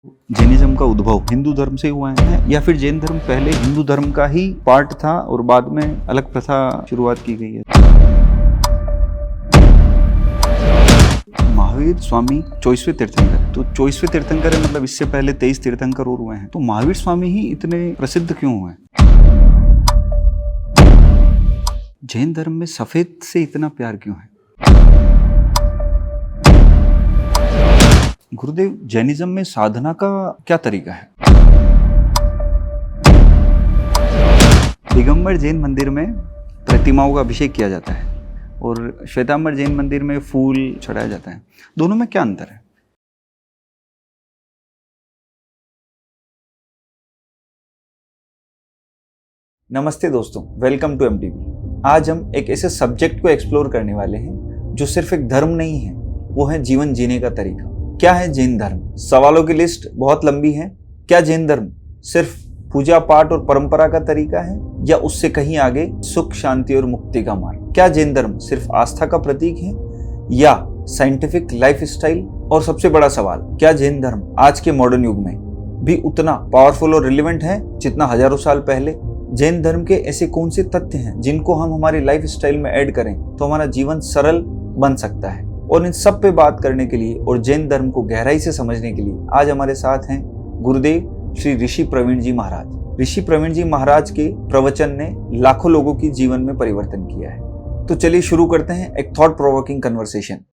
Jainism का उद्भव हिंदू धर्म से हुआ है या फिर जैन धर्म पहले हिंदू धर्म का ही पार्ट था और बाद में अलग प्रथा शुरुआत की गई है। महावीर स्वामी 24वें तीर्थंकर, तो 24वें तीर्थंकर है, मतलब इससे पहले 23 तीर्थंकर और हुए हैं। तो महावीर स्वामी ही इतने प्रसिद्ध क्यों हुए? जैन धर्म में सफेद से इतना प्यार क्यों है? गुरुदेव, जैनिज्म में साधना का क्या तरीका है? दिगंबर जैन मंदिर में प्रतिमाओं का अभिषेक किया जाता है और श्वेतांबर जैन मंदिर में फूल चढ़ाया जाता है। दोनों में क्या अंतर है? नमस्ते दोस्तों, वेलकम टू एमटीवी। आज हम एक ऐसे सब्जेक्ट को एक्सप्लोर करने वाले हैं जो सिर्फ एक धर्म नहीं है, वो है जीवन जीने का तरीका। क्या है जैन धर्म? सवालों की लिस्ट बहुत लंबी है। क्या जैन धर्म सिर्फ पूजा पाठ और परंपरा का तरीका है या उससे कहीं आगे सुख, शांति और मुक्ति का मार्ग? क्या जैन धर्म सिर्फ आस्था का प्रतीक है या साइंटिफिक लाइफ स्टाइल? और सबसे बड़ा सवाल, क्या जैन धर्म आज के मॉडर्न युग में भी उतना पावरफुल और रिलेवेंट है जितना हजारों साल पहले? जैन धर्म के ऐसे कौन से तथ्य हैं जिनको हम हमारी लाइफ स्टाइल में ऐड करें तो हमारा जीवन सरल बन सकता है? और इन सब पे बात करने के लिए और जैन धर्म को गहराई से समझने के लिए आज हमारे साथ हैं गुरुदेव श्री ऋषि प्रवीण जी महाराज। ऋषि प्रवीण जी महाराज के प्रवचन ने लाखों लोगों की जीवन में परिवर्तन किया है। तो चलिए शुरू करते हैं एक थॉट प्रोवोकिंग कन्वर्सेशन।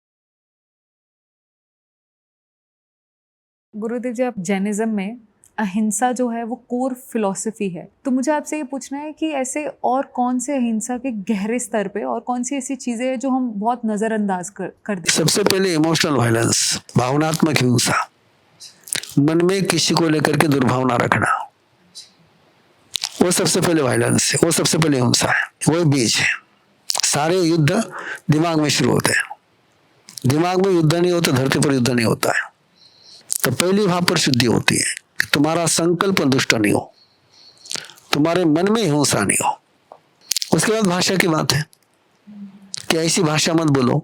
गुरुदेव जी, आप जैनिज्म में अहिंसा जो है वो कोर फिलॉसफी है, तो मुझे आपसे ये पूछना है कि ऐसे और कौन से अहिंसा के गहरे स्तर पे और कौन सी ऐसी चीजें हैं जो हम बहुत नजरअंदाज कर देते? सबसे पहले इमोशनल वायलेंस, भावनात्मक हिंसा, मन में किसी को लेकर के दुर्भावना रखना, वो सबसे पहले वायलेंस है, वो सबसे पहले हिंसा है, वो बीज है। सारे युद्ध दिमाग में शुरू होते हैं। दिमाग में युद्ध नहीं होता, धरती पर युद्ध नहीं होता है। तो पहली वहां पर शुद्धि होती है कि तुम्हारा संकल्प दुष्ट नहीं हो, तुम्हारे मन में हिंसा नहीं हो। उसके बाद भाषा की बात है कि ऐसी भाषा मत बोलो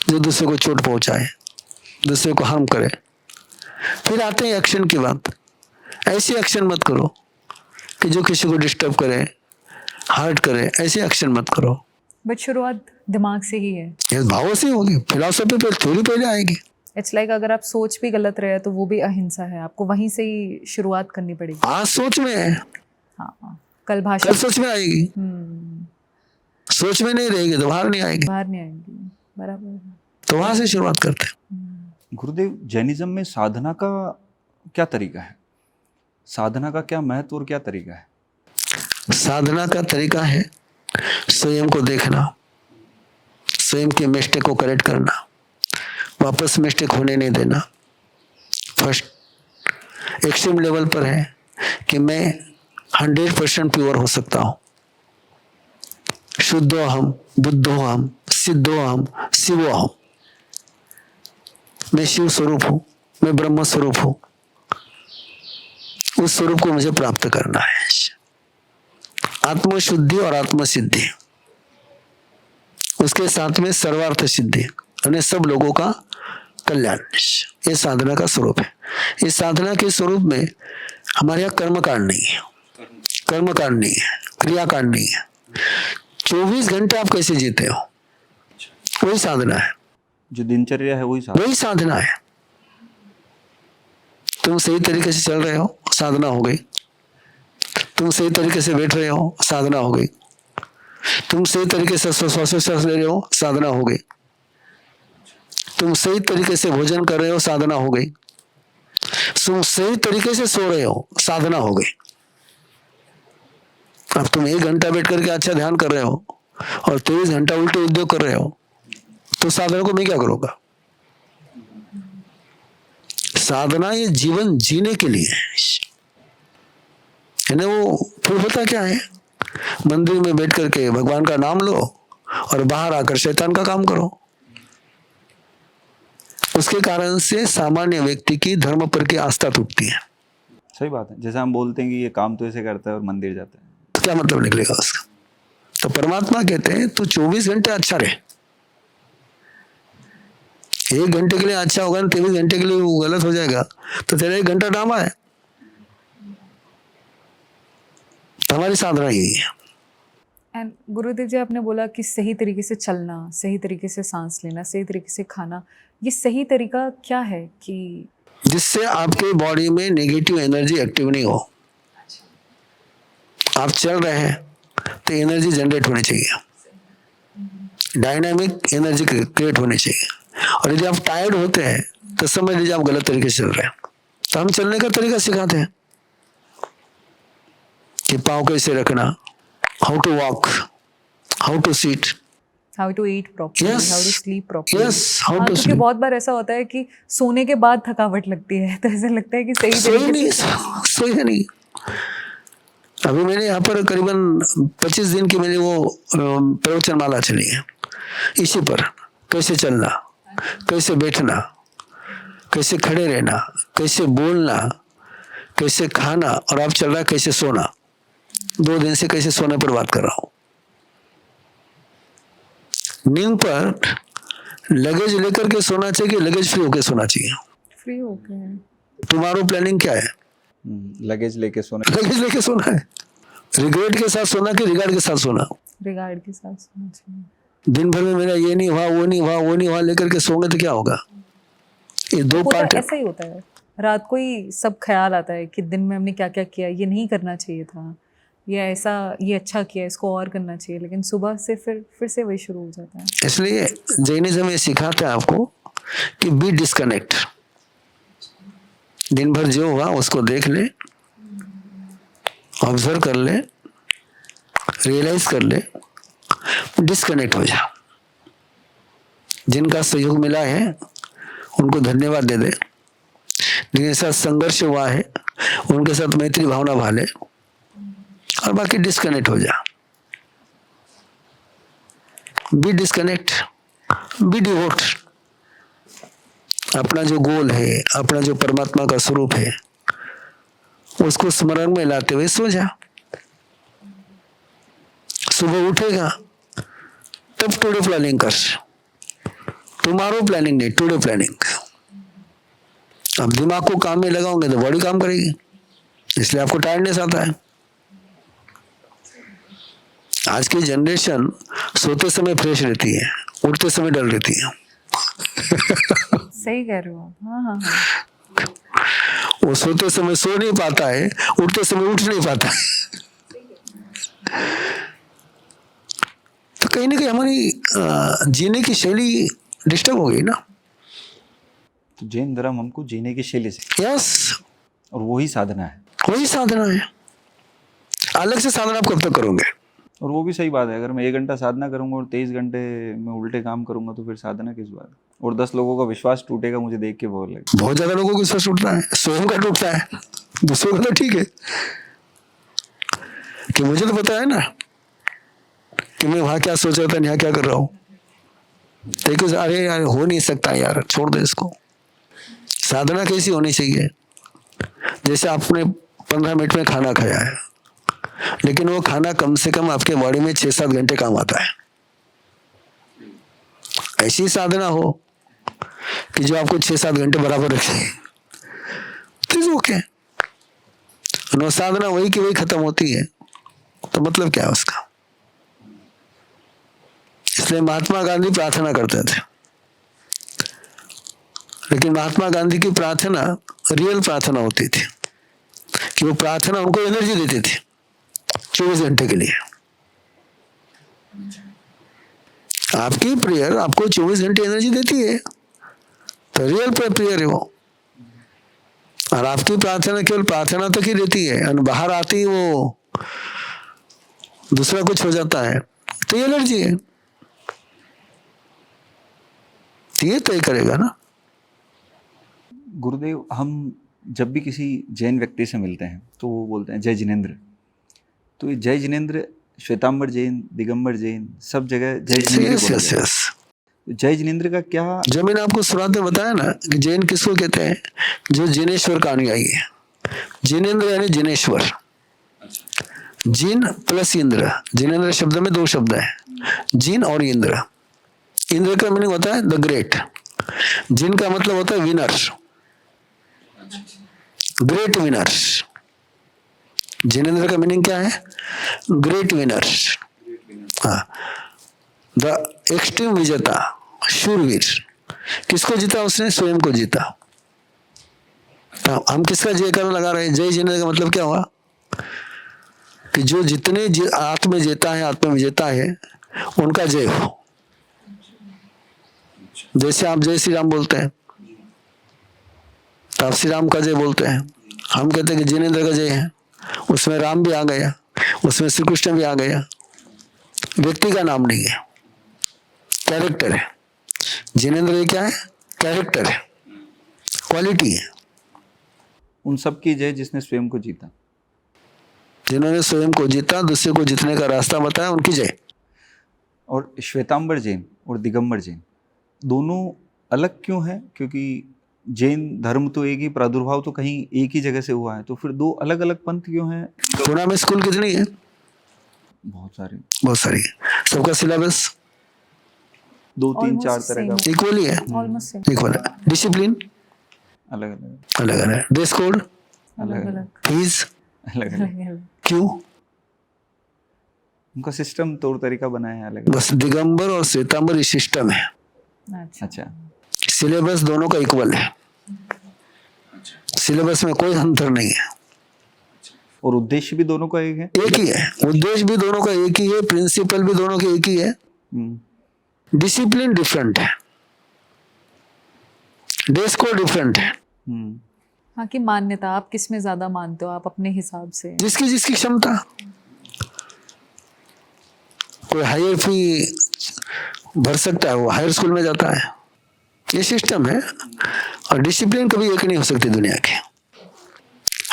जो दूसरे को चोट पहुंचाए, दूसरे को हार्म करे। फिर आते हैं एक्शन की बात। ऐसी एक्शन मत करो कि जो किसी को डिस्टर्ब करे, हर्ट करे। ऐसी एक्शन मत करो। बट शुरुआत दिमाग से ही है, ये भावों से होगी। फिलॉसफी पे थोड़ी पहले आएगी। इट्स लाइक अगर आप सोच भी गलत रहे तो वो भी अहिंसा है, आपको वहीं से ही शुरुआत करनी पड़ेगी। आज सोच में है, हाँ, कल भाषा, कल सोच में आएगी। सोच में नहीं रहेगी तो बाहर नहीं आएगी। बराबर। तो वहां से शुरुआत करते हैं। गुरुदेव, जैनिज्म में साधना का क्या तरीका है? साधना का क्या महत्व और क्या तरीका है? साधना का तरीका है स्वयं को देखना, स्वयं के मिस्टेक को करेक्ट करना, वापस मिस्टेक होने नहीं देना। फर्स्ट एक्सट्रीम लेवल पर है कि मैं 100% प्योर हो सकता हूं। शुद्धो हम, बुद्धो हम, सिद्धो हम, शिवो हम। मैं शिव स्वरूप हूं, मैं ब्रह्म स्वरूप हूं। उस स्वरूप को मुझे प्राप्त करना है। आत्मशुद्धि और आत्मसिद्धि, उसके साथ में सर्वार्थ सिद्धि, यानी सब लोगों का कल्याण। ये साधना का स्वरूप है। इस साधना के स्वरूप में हमारे यहाँ कर्मकांड नहीं है, कर्मकांड नहीं है, क्रियाकांड नहीं है। 24 घंटे आप कैसे जीते हो, वही साधना है। जो दिनचर्या है वही साधना है। तुम सही तरीके से चल रहे हो, साधना हो गई। तुम सही तरीके से बैठ रहे हो, साधना हो गई। तुम सही तरीके से श्वास ले रहे हो, साधना हो गई। तुम सही तरीके से भोजन कर रहे हो, साधना हो गई। तुम सही तरीके से सो रहे हो, साधना हो गई। अब तुम 1 घंटा बैठ करके अच्छा ध्यान कर रहे हो और 23 घंटा उल्टे उद्योग कर रहे हो, तो साधना को मैं क्या करूंगा? साधना ये जीवन जीने के लिए है ना। वो फिर होता क्या है, मंदिर में बैठ करके भगवान का नाम लो और बाहर आकर शैतान का काम करो। उसके कारण से सामान्य व्यक्ति की धर्म पर की आस्था टूटती है। सही बात है। जैसे हम बोलते हैं कि ये काम तो ऐसे करता है और मंदिर जाता है, तो क्या मतलब निकलेगा उसका? तो परमात्मा कहते हैं तू 24 घंटे अच्छा रहे, 1 घंटे के लिए अच्छा होगा ना, 23 घंटे के लिए वो गलत हो जाएगा, तो तेरा 1 घंटा ड्रामा है। हमारी साधना यही है। एंड गुरुदेव जी, आपने बोला कि सही तरीके से चलना, सही तरीके से सांस लेना, सही तरीके से खाना, ये सही तरीका क्या है कि जिससे आपके बॉडी में नेगेटिव एनर्जी एक्टिव नहीं हो। आप चल रहे हैं तो एनर्जी जनरेट होनी चाहिए, डायनामिक एनर्जी क्रिएट होनी चाहिए। और यदि आप टायर्ड होते हैं तो समझ लीजिए आप गलत तरीके से चल रहे हैं। तो हम चलने का तरीका सिखाते हैं कि पाँव कैसे रखना, how to walk, how to sit, how to eat properly, Yes. How to sleep properly. Yes, how to क्योंकि sleep. बहुत बार ऐसा होता है कि सोने के बाद थकावट लगती है, तो ऐसा लगता है कि सही तरीके से सोई नहीं। अभी मैंने यहाँ पर करीबन 25 दिन की मैंने वो प्रवचन माला चली है इसी पर, कैसे चलना, कैसे बैठना, कैसे खड़े रहना, कैसे बोलना, कैसे खाना, और आप चल रहा है कैसे सोना। 2 दिन से कैसे सोने पर बात कर रहा हूँ। नींद पर लगेज लेकर के सोना चाहिए, लगेज फ्री होकर सोना चाहिए। फ्री हो गए। तुम्हारा प्लानिंग क्या है? लगेज लेके सोना। लगेज लेके सोना है। रिग्रेट के साथ सोना कि रिगार्ड के साथ सोना? रिगार्ड के साथ सोना चाहिए। दिन भर में मेरा ये नहीं हुआ, वो नहीं हुआ, वो नहीं हुआ लेकर के सोंगे तो क्या होगा? ये 2 पार्ट है। ऐसा ही होता है, रात को ही सब ख्याल आता है कि दिन में हमने क्या क्या किया, ये नहीं करना चाहिए था, ये ऐसा, ये अच्छा किया, इसको और करना चाहिए, लेकिन सुबह से फिर से वही शुरू हो जाता है। इसलिए जैनिज्म ये सिखाता है आपको कि बी डिस्कनेक्ट। दिन भर जो हुआ उसको देख ले, ऑब्जर्व कर ले, रियलाइज कर ले, डिस्कनेक्ट हो जा। जिनका सहयोग मिला है उनको धन्यवाद दे दे, जिनके साथ संघर्ष हुआ है उनके साथ मैत्री भावना भाले, और बाकी डिस्कनेक्ट हो जा। Be disconnect, be devote. अपना जो गोल है, अपना जो परमात्मा का स्वरूप है, उसको स्मरण में लाते हुए सो जा। सुबह उठेगा तब टुडे प्लानिंग कर, टुमारो प्लानिंग नहीं, टुडे प्लानिंग। अब दिमाग को काम में लगाओगे तो बॉडी काम करेगी, इसलिए आपको टायर्डनेस आता है। आज की जनरेशन सोते समय फ्रेश रहती है, उठते समय डल रहती है। सही कह रहे हो। हाँ हाँ हाँ। वो सोते समय सो नहीं पाता है, उठते समय उठ नहीं पाता है। तो कहीं ना कहीं हमारी जीने की शैली डिस्टर्ब हो गई ना। तो जैन धर्म हमको जीने की शैली से, यस, और वही साधना है। वही साधना है। अलग से साधना आप कब तक करोगे? और वो भी सही बात है, अगर मैं 1 घंटा साधना करूंगा और 23 घंटे में उल्टे काम करूंगा तो फिर साधना किस बात? और 10 लोगों का विश्वास टूटेगा मुझे देख के बहुत लगे। बहुत ज्यादा लोगों को विश्वास टूटता है, स्वयं का टूटता है, दूसरों का तो ठीक है कि मुझे तो पता है ना कि मैं वहां क्या सोच रहा था, यहाँ क्या कर रहा हूँ। देखो अरे यार हो नहीं सकता यार, छोड़ दो इसको। साधना कैसी होनी चाहिए? जैसे आपने 15 मिनट में खाना खाया है, लेकिन वो खाना कम से कम आपके बॉडी में 6-7 घंटे काम आता है। ऐसी साधना हो कि जो आपको 6-7 घंटे बराबर रखे, तो ओके। नो साधना वही की वही खत्म होती है, तो मतलब क्या है उसका? इसलिए महात्मा गांधी प्रार्थना करते थे, लेकिन महात्मा गांधी की प्रार्थना रियल प्रार्थना होती थी कि वो प्रार्थना उनको एनर्जी देती थी 24 घंटे के लिए। आपकी प्रेयर आपको 24 घंटे एनर्जी देती है, तो रियल प्रेयर है वो। और आपकी प्रार्थना केवल प्रार्थना तक ही देती है, और बाहर आती ही वो दूसरा कुछ हो जाता है, तो ये एनर्जी है, ये तय करेगा ना। गुरुदेव, हम जब भी किसी जैन व्यक्ति से मिलते हैं तो वो बोलते हैं जय जिनेंद्र। तो ये जय जिनेंद्र, श्वेतांबर जैन, दिगंबर जैन, सब जगह जय जिनेंद्र बोला जाता है। जय जिनेंद्र का क्या? जो मैंने आपको शुरुआत में बताया ना कि जैन किसको कहते हैं? जो जिनेश्वर का अनुयायी है। जिनेंद्र यानी जिनेश्वर, जिन प्लस इंद्र। जिनेंद्र शब्द में 2 शब्द है, जिन और इंद्र। इंद्र का मीनिंग होता है द ग्रेट, जिन का मतलब होता है विनर, ग्रेट विनर। जिनेंद्र का मीनिंग क्या है? Great winner. हाँ, द एक्सट्रीम विजेता, शूरवीर। किसको जीता उसने? स्वयं को जीता। हम किसका जयकारा लगा रहे हैं? जय जिनेंद्र का मतलब क्या हुआ? कि जो जितने आत्म जेता है, आत्म विजेता है, उनका जय हो। जैसे आप जय श्री राम बोलते हैं तो आप श्री राम का जय बोलते हैं। हम कहते हैं कि जिनेंद्र का जय है, उसमें राम भी आ गया, उसमें श्री कृष्ण भी आ गया। व्यक्ति का नाम नहीं है, कैरेक्टर है। जिनेंद्र ये क्या है? कैरेक्टर है, क्वालिटी है। उन सब की जय जिसने स्वयं को जीता। जिन्होंने स्वयं को जीता, दूसरे को जीतने का रास्ता बताया, उनकी जय। और श्वेतांबर जैन और दिगंबर जैन दोनों अलग क्यों है? क्योंकि जैन धर्म तो एक ही, प्रादुर्भाव तो कहीं एक ही जगह से हुआ है, तो फिर दो अलग अलग पंथ क्यों हैं? पुणे में स्कूल कितनी है? बहुत सारे, बहुत सारी। सबका सिलेबस 2 3 4 Almost तरह का, same. इक्वली है, ऑलमोस्ट सेम। इक्वल है। डिसिप्लिन अलग अलग अलग अलग, ड्रेस कोड अलग अलग फीस अलग अलग अलग अलग। क्यों? उनका सिस्टम तौर तरीका बनाया है अलग अलग। बस दिगंबर और श्वेतांबर ये सिस्टम है। अच्छा अच्छा, सिलेबस दोनों का इक्वल है, सिलेबस में कोई अंतर नहीं है, और उद्देश्य भी दोनों का एक है। एक ही है। उद्देश्य भी दोनों का एक ही है, प्रिंसिपल भी दोनों के एक ही है। डिसिप्लिन डिफरेंट है, ड्रेस कोड डिफरेंट है। हाँ, कि मान्यता आप किस में ज्यादा मानते हो? आप अपने हिसाब से। जिसकी जिसकी क्षमता। कोई हायर फी भर सकता है, वो हायर स्कूल में जाता है। ये सिस्टम है। और डिसिप्लिन कभी एक नहीं हो सकती दुनिया के।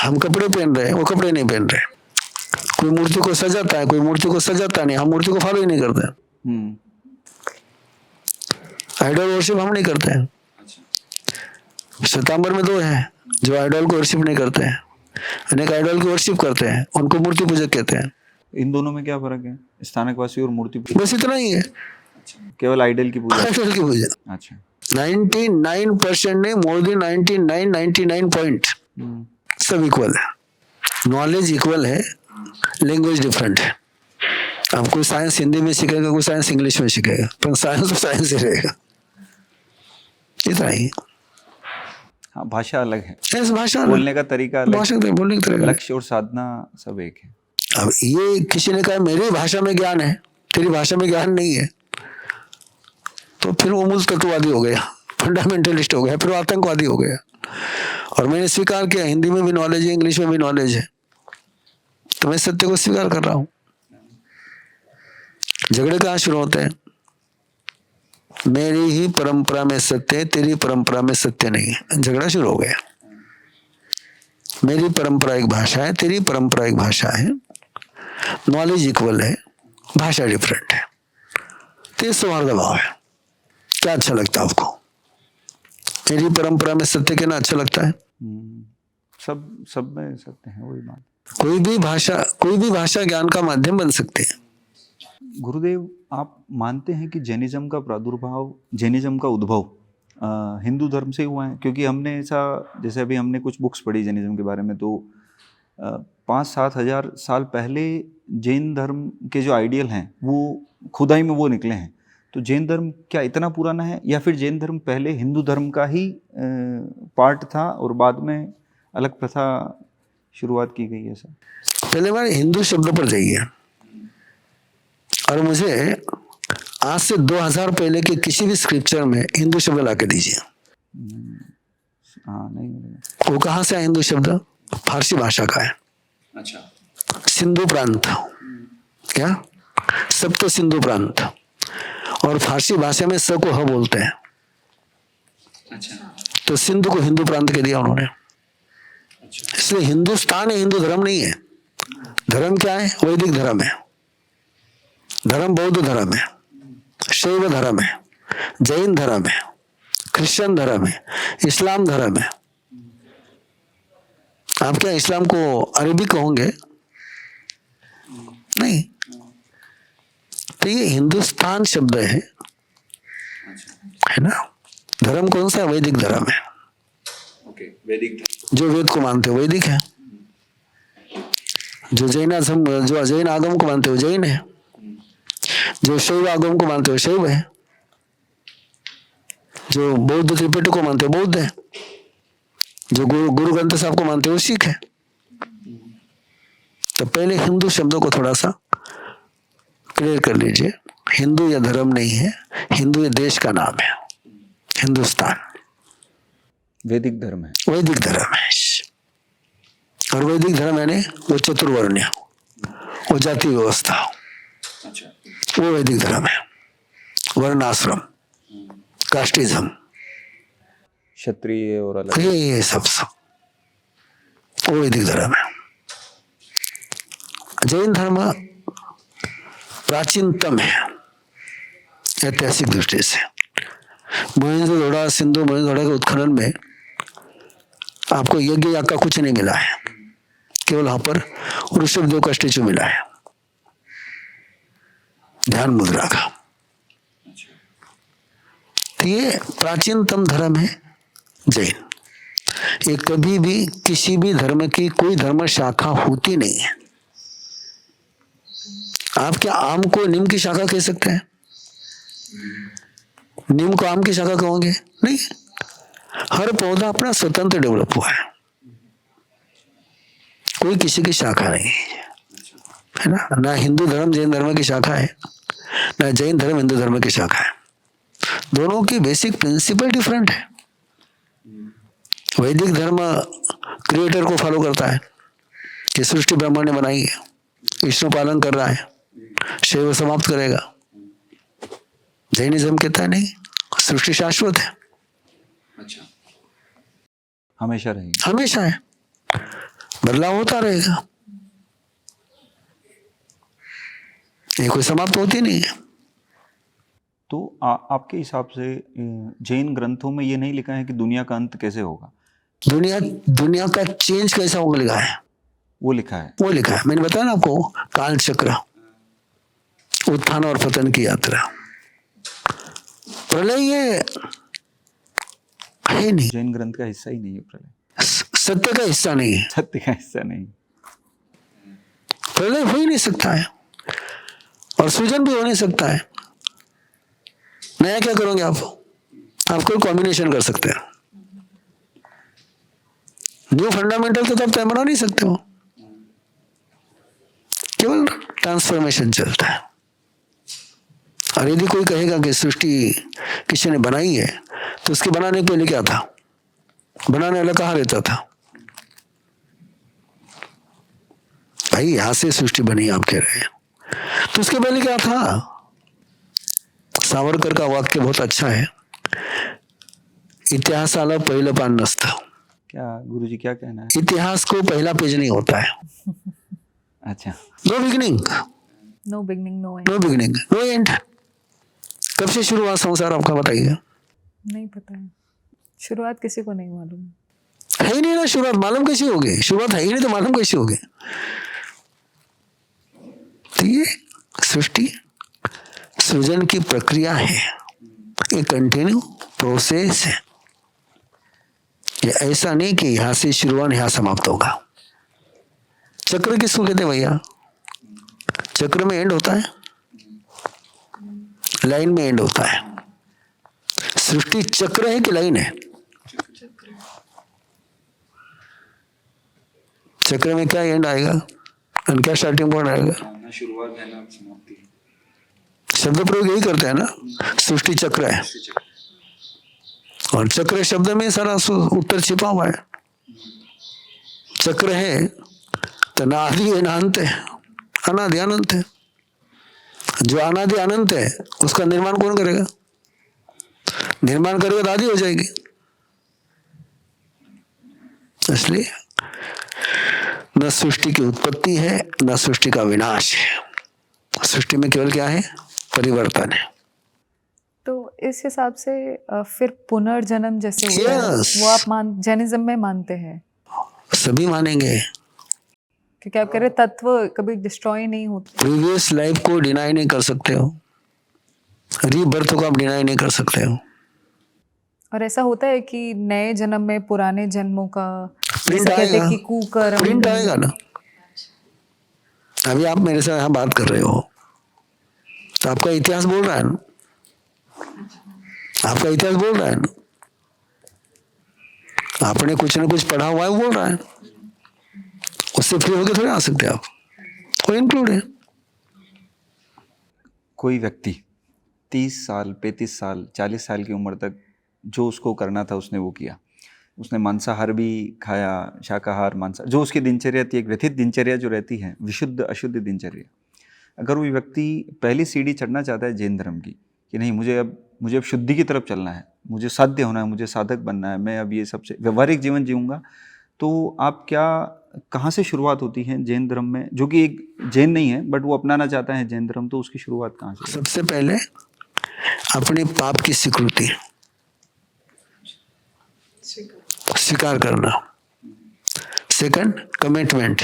हम कपड़े पहन रहे हैं, वो कपड़े नहीं पहन रहे। कोई मूर्ति को सजाता है, कोई मूर्ति को सजाता नहीं। हम मूर्ति को फॉलो ही नहीं करते। आइडल वर्शिप हम नहीं करते हैं। श्वेतांबर में 2 हैं जो आइडल को वर्शिप नहीं करते हैं, अनेक आइडल की वर्शिप करते हैं, उनको मूर्ति पूजक कहते हैं। इन दोनों में क्या फर्क है? स्थानकवासी और मूर्ति पूजा? बस इतना ही है, केवल आइडल की पूजा। आइडल की पूजा। अच्छा, 99% नहीं, मोर देन 99 पॉइंट सब इक्वल है। नॉलेज इक्वल है, लैंग्वेज डिफरेंट है। अब कोई साइंस हिंदी में सीखेगा, कोई साइंस इंग्लिश में सीखेगा, पर साइंस तो साइंस ही रहेगा। इतना ही। हाँ, भाषा अलग है, ऐसे भाषा अलग, बोलने का तरीका अलग, भाषा तो बोलने का तरीका अलग। लक्ष्य और साधना सब एक है। अब ये किसी ने कहा मेरी भाषा में ज्ञान है, तेरी भाषा में ज्ञान नहीं है, तो फिर वो मूल तत्ववादी हो गया, फंडामेंटलिस्ट हो गया, फिर वो आतंकवादी हो गया। और मैंने स्वीकार किया, हिंदी में भी नॉलेज है, इंग्लिश में भी नॉलेज है, तो मैं सत्य को स्वीकार कर रहा हूं। झगड़े कहाँ शुरू होते हैं? मेरी ही परंपरा में सत्य है, तेरी परंपरा में सत्य नहीं है, झगड़ा शुरू हो गया। मेरी परंपरा एक भाषा है, तेरी परंपरा एक भाषा है, नॉलेज इक्वल है, भाषा डिफरेंट है, तो सौहार्द भाव है। क्या अच्छा लगता है आपको? मेरी परंपरा में सत्य कहना अच्छा लगता है? सब में सत्य है, वही बात। कोई भी भाषा ज्ञान का माध्यम बन सकती है। गुरुदेव, आप मानते हैं कि जैनिज्म का प्रादुर्भाव, जैनिज्म का उद्भव हिंदू धर्म से हुआ है? क्योंकि हमने ऐसा, जैसे अभी हमने कुछ बुक्स पढ़ी जैनिज्म के बारे में, तो 5-7 हजार साल पहले जैन धर्म के जो आइडियल हैं वो खुदाई में वो निकले हैं। तो जैन धर्म क्या इतना पुराना है, या फिर जैन धर्म पहले हिंदू धर्म का ही पार्ट था और बाद में अलग प्रथा शुरुआत की गई है? सर, पहले बार हिंदू शब्द पर जाइए, और मुझे आज से 2000 पहले के किसी भी स्क्रिप्चर में हिंदू शब्द ला के दीजिए। हाँ, नहीं मिलेगा। वो कहाँ से है हिंदू शब्द? फारसी भाषा का है। अच्छा, सिंधु प्रांत, क्या सप्त सिंधु प्रांत, और फारसी भाषा में स को ह बोलते हैं। अच्छा, तो सिंधु को हिंदू प्रांत कह दिया उन्होंने। इसलिए हिंदुस्तान है, हिंदू धर्म नहीं है। धर्म क्या है? वैदिक धर्म है। धर्म बौद्ध धर्म है, शैव धर्म है, जैन धर्म है, क्रिश्चियन धर्म है, इस्लाम धर्म है। आप क्या इस्लाम को अरबी कहोगे? नहीं। तो ये हिंदुस्तान शब्द है ना? धर्म कौन सा है? वैदिक धर्म है। ओके, वैदिक। जो वेद को मानते हो वैदिक है। जो जैन आगम को मानते हो जैन है। जो शैव आगम को मानते हो शैव है। जो बौद्ध त्रिपिटक को मानते हो बौद्ध है। जो गुरु ग्रंथ साहब को मानते हो सिख है। तो पहले हिंदू शब्दों को थोड़ा सा क्लियर कर लीजिए। हिंदू या धर्म नहीं है, हिंदू ये देश का नाम है, हिंदुस्तान। वैदिक धर्म है। वैदिक धर्म है। और वैदिक धर्म यानी वो चतुर्वर्ण्य, वो जाति व्यवस्था, अच्छा, वो वैदिक धर्म है। वर्णाश्रम, कास्टिज्म, क्षत्रिय और अलग, ये सब वो वैदिक धर्म है। जैन धर्म प्राचीनतम है ऐतिहासिक दृष्टि से। मोहनजोदड़ो के उत्खनन में आपको यज्ञ याग का कुछ नहीं मिला है, केवल वहां पर ऋषभदेव का स्टेचू मिला है, ध्यान मुद्रा का। तो ये प्राचीनतम धर्म है जैन। ये कभी भी किसी भी धर्म की कोई धर्म शाखा होती नहीं है। आप क्या आम को नीम की शाखा कह सकते हैं? नीम को आम की शाखा कहोगे? नहीं। हर पौधा अपना स्वतंत्र डेवलप हुआ है, कोई किसी की शाखा नहीं है ना। ना हिंदू धर्म जैन धर्म की शाखा है, ना जैन धर्म हिंदू धर्म की शाखा है। दोनों की बेसिक प्रिंसिपल डिफरेंट है। वैदिक धर्म क्रिएटर को फॉलो करता है कि सृष्टि ब्रह्मा ने बनाई है, विष्णु पालन कर रहा है, शैव समाप्त करेगा। जैनिज्म कहता है नहीं, सृष्टि शाश्वत है। अच्छा, हमेशा रहेगी, हमेशा है, बदलाव होता रहेगा, ये कोई समाप्त होती नहीं है। तो आपके हिसाब से जैन ग्रंथों में ये नहीं लिखा है कि दुनिया का अंत कैसे होगा? दुनिया का चेंज कैसा होगा लिखा है, वो लिखा है। वो लिखा है। मैंने बताया ना आपको, काल चक्र, उत्थान और पतन की यात्रा। प्रलय ये है नहीं, जैन ग्रंथ का हिस्सा ही नहीं है प्रलय, सत्य का हिस्सा नहीं है। सत्य का हिस्सा नहीं, प्रलय हो ही नहीं सकता है और सृजन भी हो नहीं सकता है। नया क्या करोगे आप कोई कॉम्बिनेशन कर सकते हैं, न्यू फंडामेंटल तो आप तय बना नहीं सकते हो, केवल ट्रांसफॉर्मेशन चलता है। और यदि कोई कहेगा कि सृष्टि किसी ने बनाई है, तो उसके बनाने के पहले क्या था? बनाने वाला कहाँ रहता था? भाई यहां से सृष्टि बनी आप कह रहे हैं, तो उसके पहले क्या था? सावरकर का वाक्य बहुत अच्छा है, इतिहास आला पहिलं पान नसतं। क्या गुरुजी क्या कहना है? इतिहास को पहला पेज नहीं होता है। अच्छा, no beginning, no beginning no end. No beginning no end. कब से शुरू हुआ संसार आपका बताइए? नहीं पता है, शुरुआत किसी को नहीं मालूम है ही नहीं ना। शुरुआत मालूम कैसी होगी? शुरुआत है ही नहीं तो मालूम कैसी होगी? तो ये सृष्टि सृजन की प्रक्रिया है, ये कंटिन्यू प्रोसेस है। ये ऐसा नहीं कि यहां से शुरुआत यहां समाप्त होगा। चक्र किसको कहते हैं भैया? चक्र में एंड होता है, लाइन में एंड होता है। सृष्टि चक्र है कि लाइन है? चक्र में क्या एंड आएगा और क्या स्टार्टिंग पॉइंट आएगा? ना शुरुआत है ना समाप्ति। शब्द प्रयोग यही करते हैं ना, सृष्टि चक्र है, और चक्र शब्द में सारा उत्तर छिपा हुआ है। चक्र है तो ना आदि है ना अंत है, अनादि अनंत है। जो अनादि अनंत है उसका निर्माण कौन करेगा? निर्माण करेगा तो आदि हो जाएगी। इसलिए न सृष्टि की उत्पत्ति है न सृष्टि का विनाश है। सृष्टि में केवल क्या है? परिवर्तन है। तो इस हिसाब से फिर पुनर्जन्म जैसे होता है, Yes. वो आप जैनिज्म में मानते हैं? सभी मानेंगे। क्योंकि आप कह रहे तत्व कभी डिस्ट्रॉय नहीं होते। प्रीवियस लाइफ को डिनाई नहीं कर सकते हो, रीबर्थ को आप डिनाई नहीं कर सकते हो। और ऐसा होता है कि नए जन्म में पुराने जन्मों का प्रिंट जैसे कहते आएगा, हैं कि कुकर्म प्रिंट आएगा ना। अभी आप मेरे से यहाँ बात कर रहे हो तो आपका इतिहास बोल रहा है ना, आपका इतिहास बोल रहा है ना, आपने कुछ ना कुछ पढ़ा हुआ है वो बोल रहा है, उससे फ्री होके थोड़े आ सकते आप, वो इंक्लूड है। कोई व्यक्ति 30 साल 35 साल 40 साल की उम्र तक जो उसको करना था उसने वो किया। उसने मांसाहार भी खाया, शाकाहार मांसाहार, जो उसकी दिनचर्या थी, एक व्यथित दिनचर्या जो रहती है, विशुद्ध अशुद्ध दिनचर्या। अगर वो व्यक्ति पहली सीढ़ी चढ़ना चाहता है जैन धर्म की कि नहीं मुझे अब शुद्धि की तरफ चलना है, मुझे साध्य होना है, मुझे साधक बनना है, मैं अब ये सबसे व्यवहारिक जीवन जीऊँगा, तो आप कहाँ से शुरुआत होती है जैन धर्म में? जो कि एक जैन नहीं है बट वो अपनाना चाहता है जैन धर्म, तो उसकी शुरुआत कहाँ से? सबसे पहले अपने पाप की स्वीकृति, स्वीकार करना। सेकंड, कमिटमेंट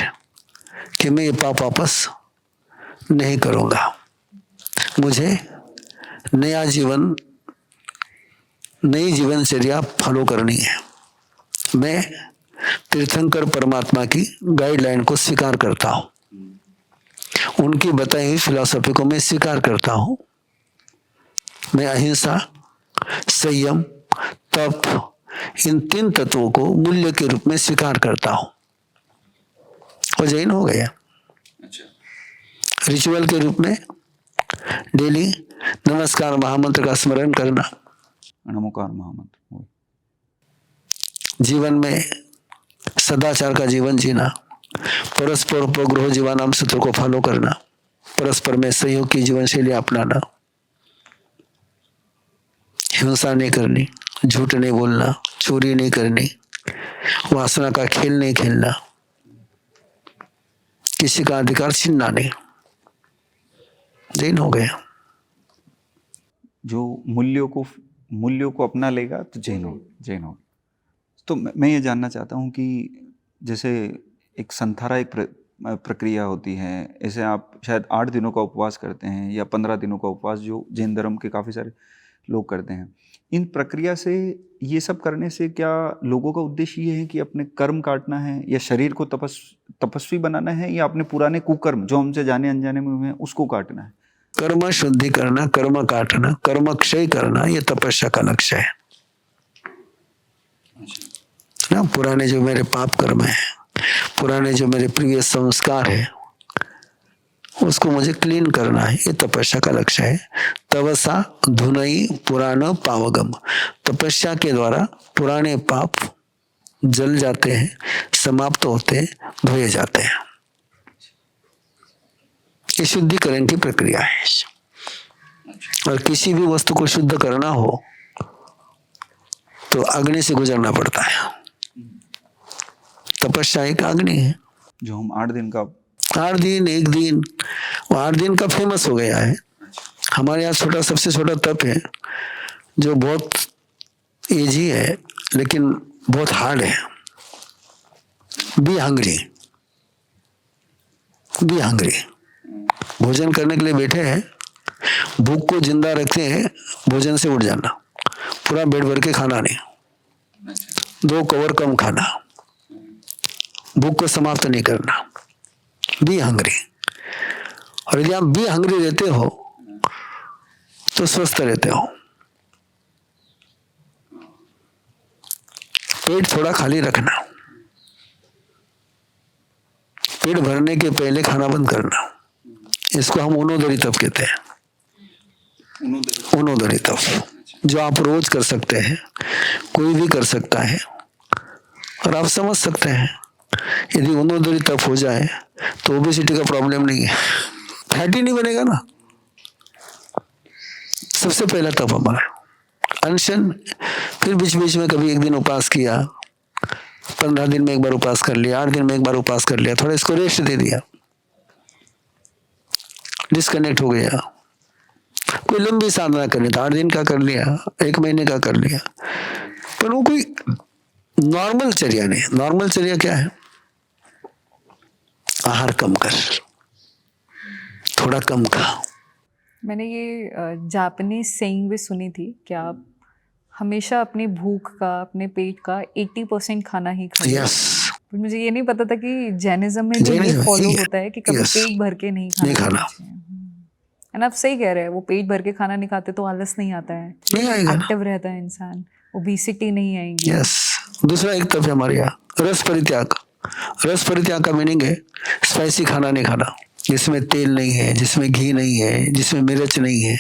कि मैं ये पाप वापस नहीं करूंगा, मुझे नया जीवन, नई जीवनचर्या फॉलो करनी है। मैं तीर्थंकर परमात्मा की गाइडलाइन को स्वीकार करता हूं, उनकी बताई हुई फिलॉसफी को मैं स्वीकार करता हूं। मैं अहिंसा, संयम, तप, इन 3 तत्वों को मूल्य के रूप में स्वीकार करता हूं, और जैन हो गया। रिचुअल के रूप में डेली नमस्कार महामंत्र का स्मरण करना, नमोकार महामंत्र, जीवन में सदाचार का जीवन जीना, परस्पर उपग्रह जीवानाम सूत्र को फॉलो करना, परस्पर में सहयोग की जीवन शैली अपनाना, हिंसा नहीं करनी, झूठ नहीं बोलना, चोरी नहीं करनी, वासना का खेल नहीं खेलना, किसी का अधिकार छीनना नहीं। जैन हो गया। जो मूल्यों को अपना लेगा तो जैन हो। तो मैं ये जानना चाहता हूँ कि जैसे एक संथारा एक प्रक्रिया होती है, ऐसे आप शायद 8 दिनों का उपवास करते हैं या 15 दिनों का उपवास जो जैन धर्म के काफ़ी सारे लोग करते हैं। इन प्रक्रिया से, ये सब करने से क्या लोगों का उद्देश्य ये है कि अपने कर्म काटना है या शरीर को तपस्वी बनाना है, या अपने पुराने कुकर्म जो हमसे जाने अनजाने में हुए हैं उसको काटना है? कर्म शुद्धि करना, कर्म काटना, कर्म क्षय करना, ये तपस्या का लक्ष्य है ना। पुराने जो मेरे पाप कर्म है, पुराने जो मेरे प्रिय संस्कार है, उसको मुझे क्लीन करना है, ये तपस्या का लक्ष्य है। तपसा धुनई पुराण पावगम, तपस्या के द्वारा पुराने पाप जल जाते हैं, समाप्त होते हैं, धोए जाते हैं। ये शुद्धिकरण की प्रक्रिया है। और किसी भी वस्तु को शुद्ध करना हो तो अग्नि से गुजरना पड़ता है। तपस्या एक अग्नि है जो हम 8 दिन का 8 दिन 1 दिन, वो 8 दिन का फेमस हो गया है। हमारे यहाँ सबसे छोटा तप है जो बहुत इजी है लेकिन बहुत हार्ड है। Be hungry, be hungry. भोजन करने के लिए बैठे हैं, भूख को जिंदा रखते हैं, भोजन से उठ जाना, पूरा पेट भर के खाना नहीं, 2 कवर कम खाना, भूख को समाप्त नहीं करना। Be hungry. और यदि आप बी हंग्री रहते हो तो स्वस्थ रहते हो। पेट थोड़ा खाली रखना, पेट भरने के पहले खाना बंद करना, इसको हम उनोदरी तप कहते हैं। उनोदरी तप जो आप रोज कर सकते हैं, कोई भी कर सकता है, और आप समझ सकते हैं यदि उनोदरी तप हो जाए तो ओबेसिटी का प्रॉब्लम नहीं है, फैटी नहीं बनेगा ना। सबसे पहला तप हमारा अनशन, फिर बीच बीच में कभी 1 दिन उपवास किया, 15 दिन में 1 बार उपवास कर लिया, 8 दिन में 1 बार उपवास कर लिया, थोड़ा इसको रेस्ट दे दिया, डिस्कनेक्ट हो गया। कोई लंबी साधना करनी तो 8 दिन का कर लिया, 1 महीने का कर लिया, पर वो कोई नॉर्मल चर्या नहीं। नॉर्मल चर्या क्या है? आहार कम कर, थोड़ा कम खा। मैंने ये जापानीज सेइंग भी सुनी थी कि आप हमेशा अपनी भूख का, अपने पेट का 80% खाना ही खाइए। यस, पर मुझे ये नहीं पता था कि जैनिज्म में भी ये जैनिज्म, फॉलो ये- होता है कि कभी yes, पेट भर के नहीं नहीं खाना खाना। चाहिए। एंड आप सही कह रहे हैं, वो पेट भर के खाना नहीं खाते तो आलस नहीं आता है, नहीं आएगा ना। एक्टिव रहता है इंसान, ओबेसिटी नहीं आएगी। यस, दूसरा एक तरफ है हमारे यहाँ रस परित्याग। रस परित्याग का मीनिंग है स्पाइसी खाना नहीं खाना, जिसमें तेल नहीं है, जिसमें घी नहीं है, जिसमें मिर्च नहीं है,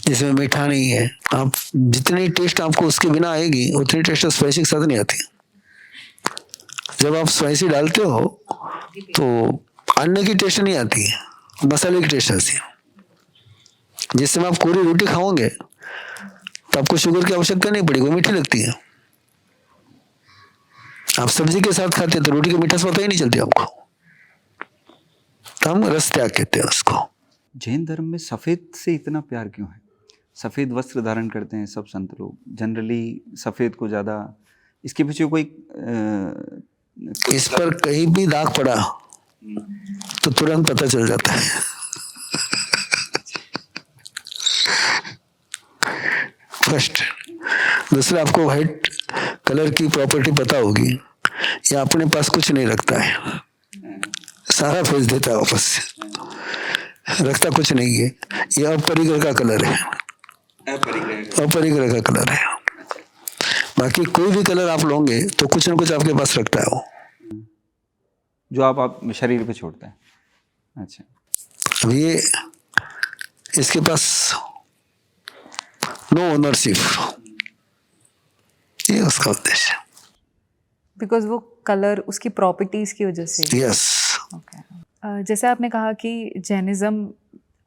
जिसमें मीठा नहीं है। आप जितनी टेस्ट आपको उसके बिना आएगी उतनी टेस्ट स्पाइसी के साथ नहीं आती। जब आप स्पाइसी डालते हो तो अन्न की टेस्ट नहीं आती है, मसाले की टेस्ट आती है। जिस समय आप कोरी रोटी खाओगे तो आपको शुगर की आवश्यकता नहीं पड़ेगी, वो मीठी लगती है। आप सब्जी के साथ खाते हैं तो रोटी की मिठास पता ही नहीं चलती आपको, तो हम रस त्याग कहते हैं उसको। जैन धर्म में सफ़ेद से इतना प्यार क्यों है? सफ़ेद वस्त्र धारण करते हैं सब संत लोग, जनरली सफ़ेद को ज़्यादा, इसके पीछे कोई इस पर कहीं भी दाग पड़ा तो तुरंत पता चल जाता है। फर्स्ट। दूसरा, आपको व्हाइट कलर की प्रॉपर्टी पता होगी, ये अपने पास कुछ नहीं रखता है, सारा फेंक देता है वापस से, रखता कुछ नहीं है। ये अपरिग्रह का कलर है, अपरिग्रह का कलर है। बाकी कोई भी कलर आप लोगे तो कुछ ना कुछ आपके पास रखता है वो, जो आप शरीर पे छोड़ते हैं। अच्छा, अब ये इसके पास नो ओनरशिप, ये उसका उद्देश्य। बिकॉज वो कलर उसकी प्रॉपर्टीज की वजह से। यस, जैसे आपने कहा कि जैनिज्म,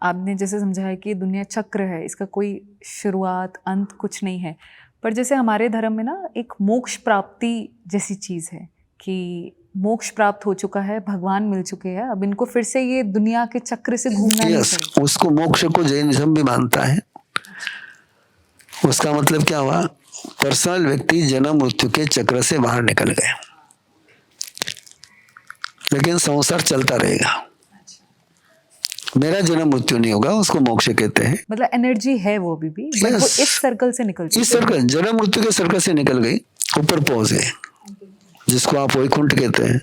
आपने जैसे समझा है कि दुनिया चक्र है, इसका कोई शुरुआत अंत कुछ नहीं है, पर जैसे हमारे धर्म में ना एक मोक्ष प्राप्ति जैसी चीज़ है कि मोक्ष प्राप्त हो चुका है, भगवान मिल चुके हैं, अब इनको फिर से ये दुनिया के चक्र से घूमना नहीं यस, पड़ेगा। उसको मोक्ष को जैनिज्म भी मानता है। उसका मतलब क्या हुआ? पर्सनल व्यक्ति जन्म मृत्यु के चक्र से बाहर निकल गए, लेकिन संसार चलता रहेगा। मेरा जन्म मृत्यु नहीं होगा, उसको मोक्ष कहते हैं। मतलब एनर्जी है वो अभी भी, बट वो इस सर्कल से निकल चुकी है। इस सर्कल, जन्म मृत्यु के सर्कल से निकल गई, ऊपर पहुंच गए, जिसको आप वैकुंठ कहते हैं,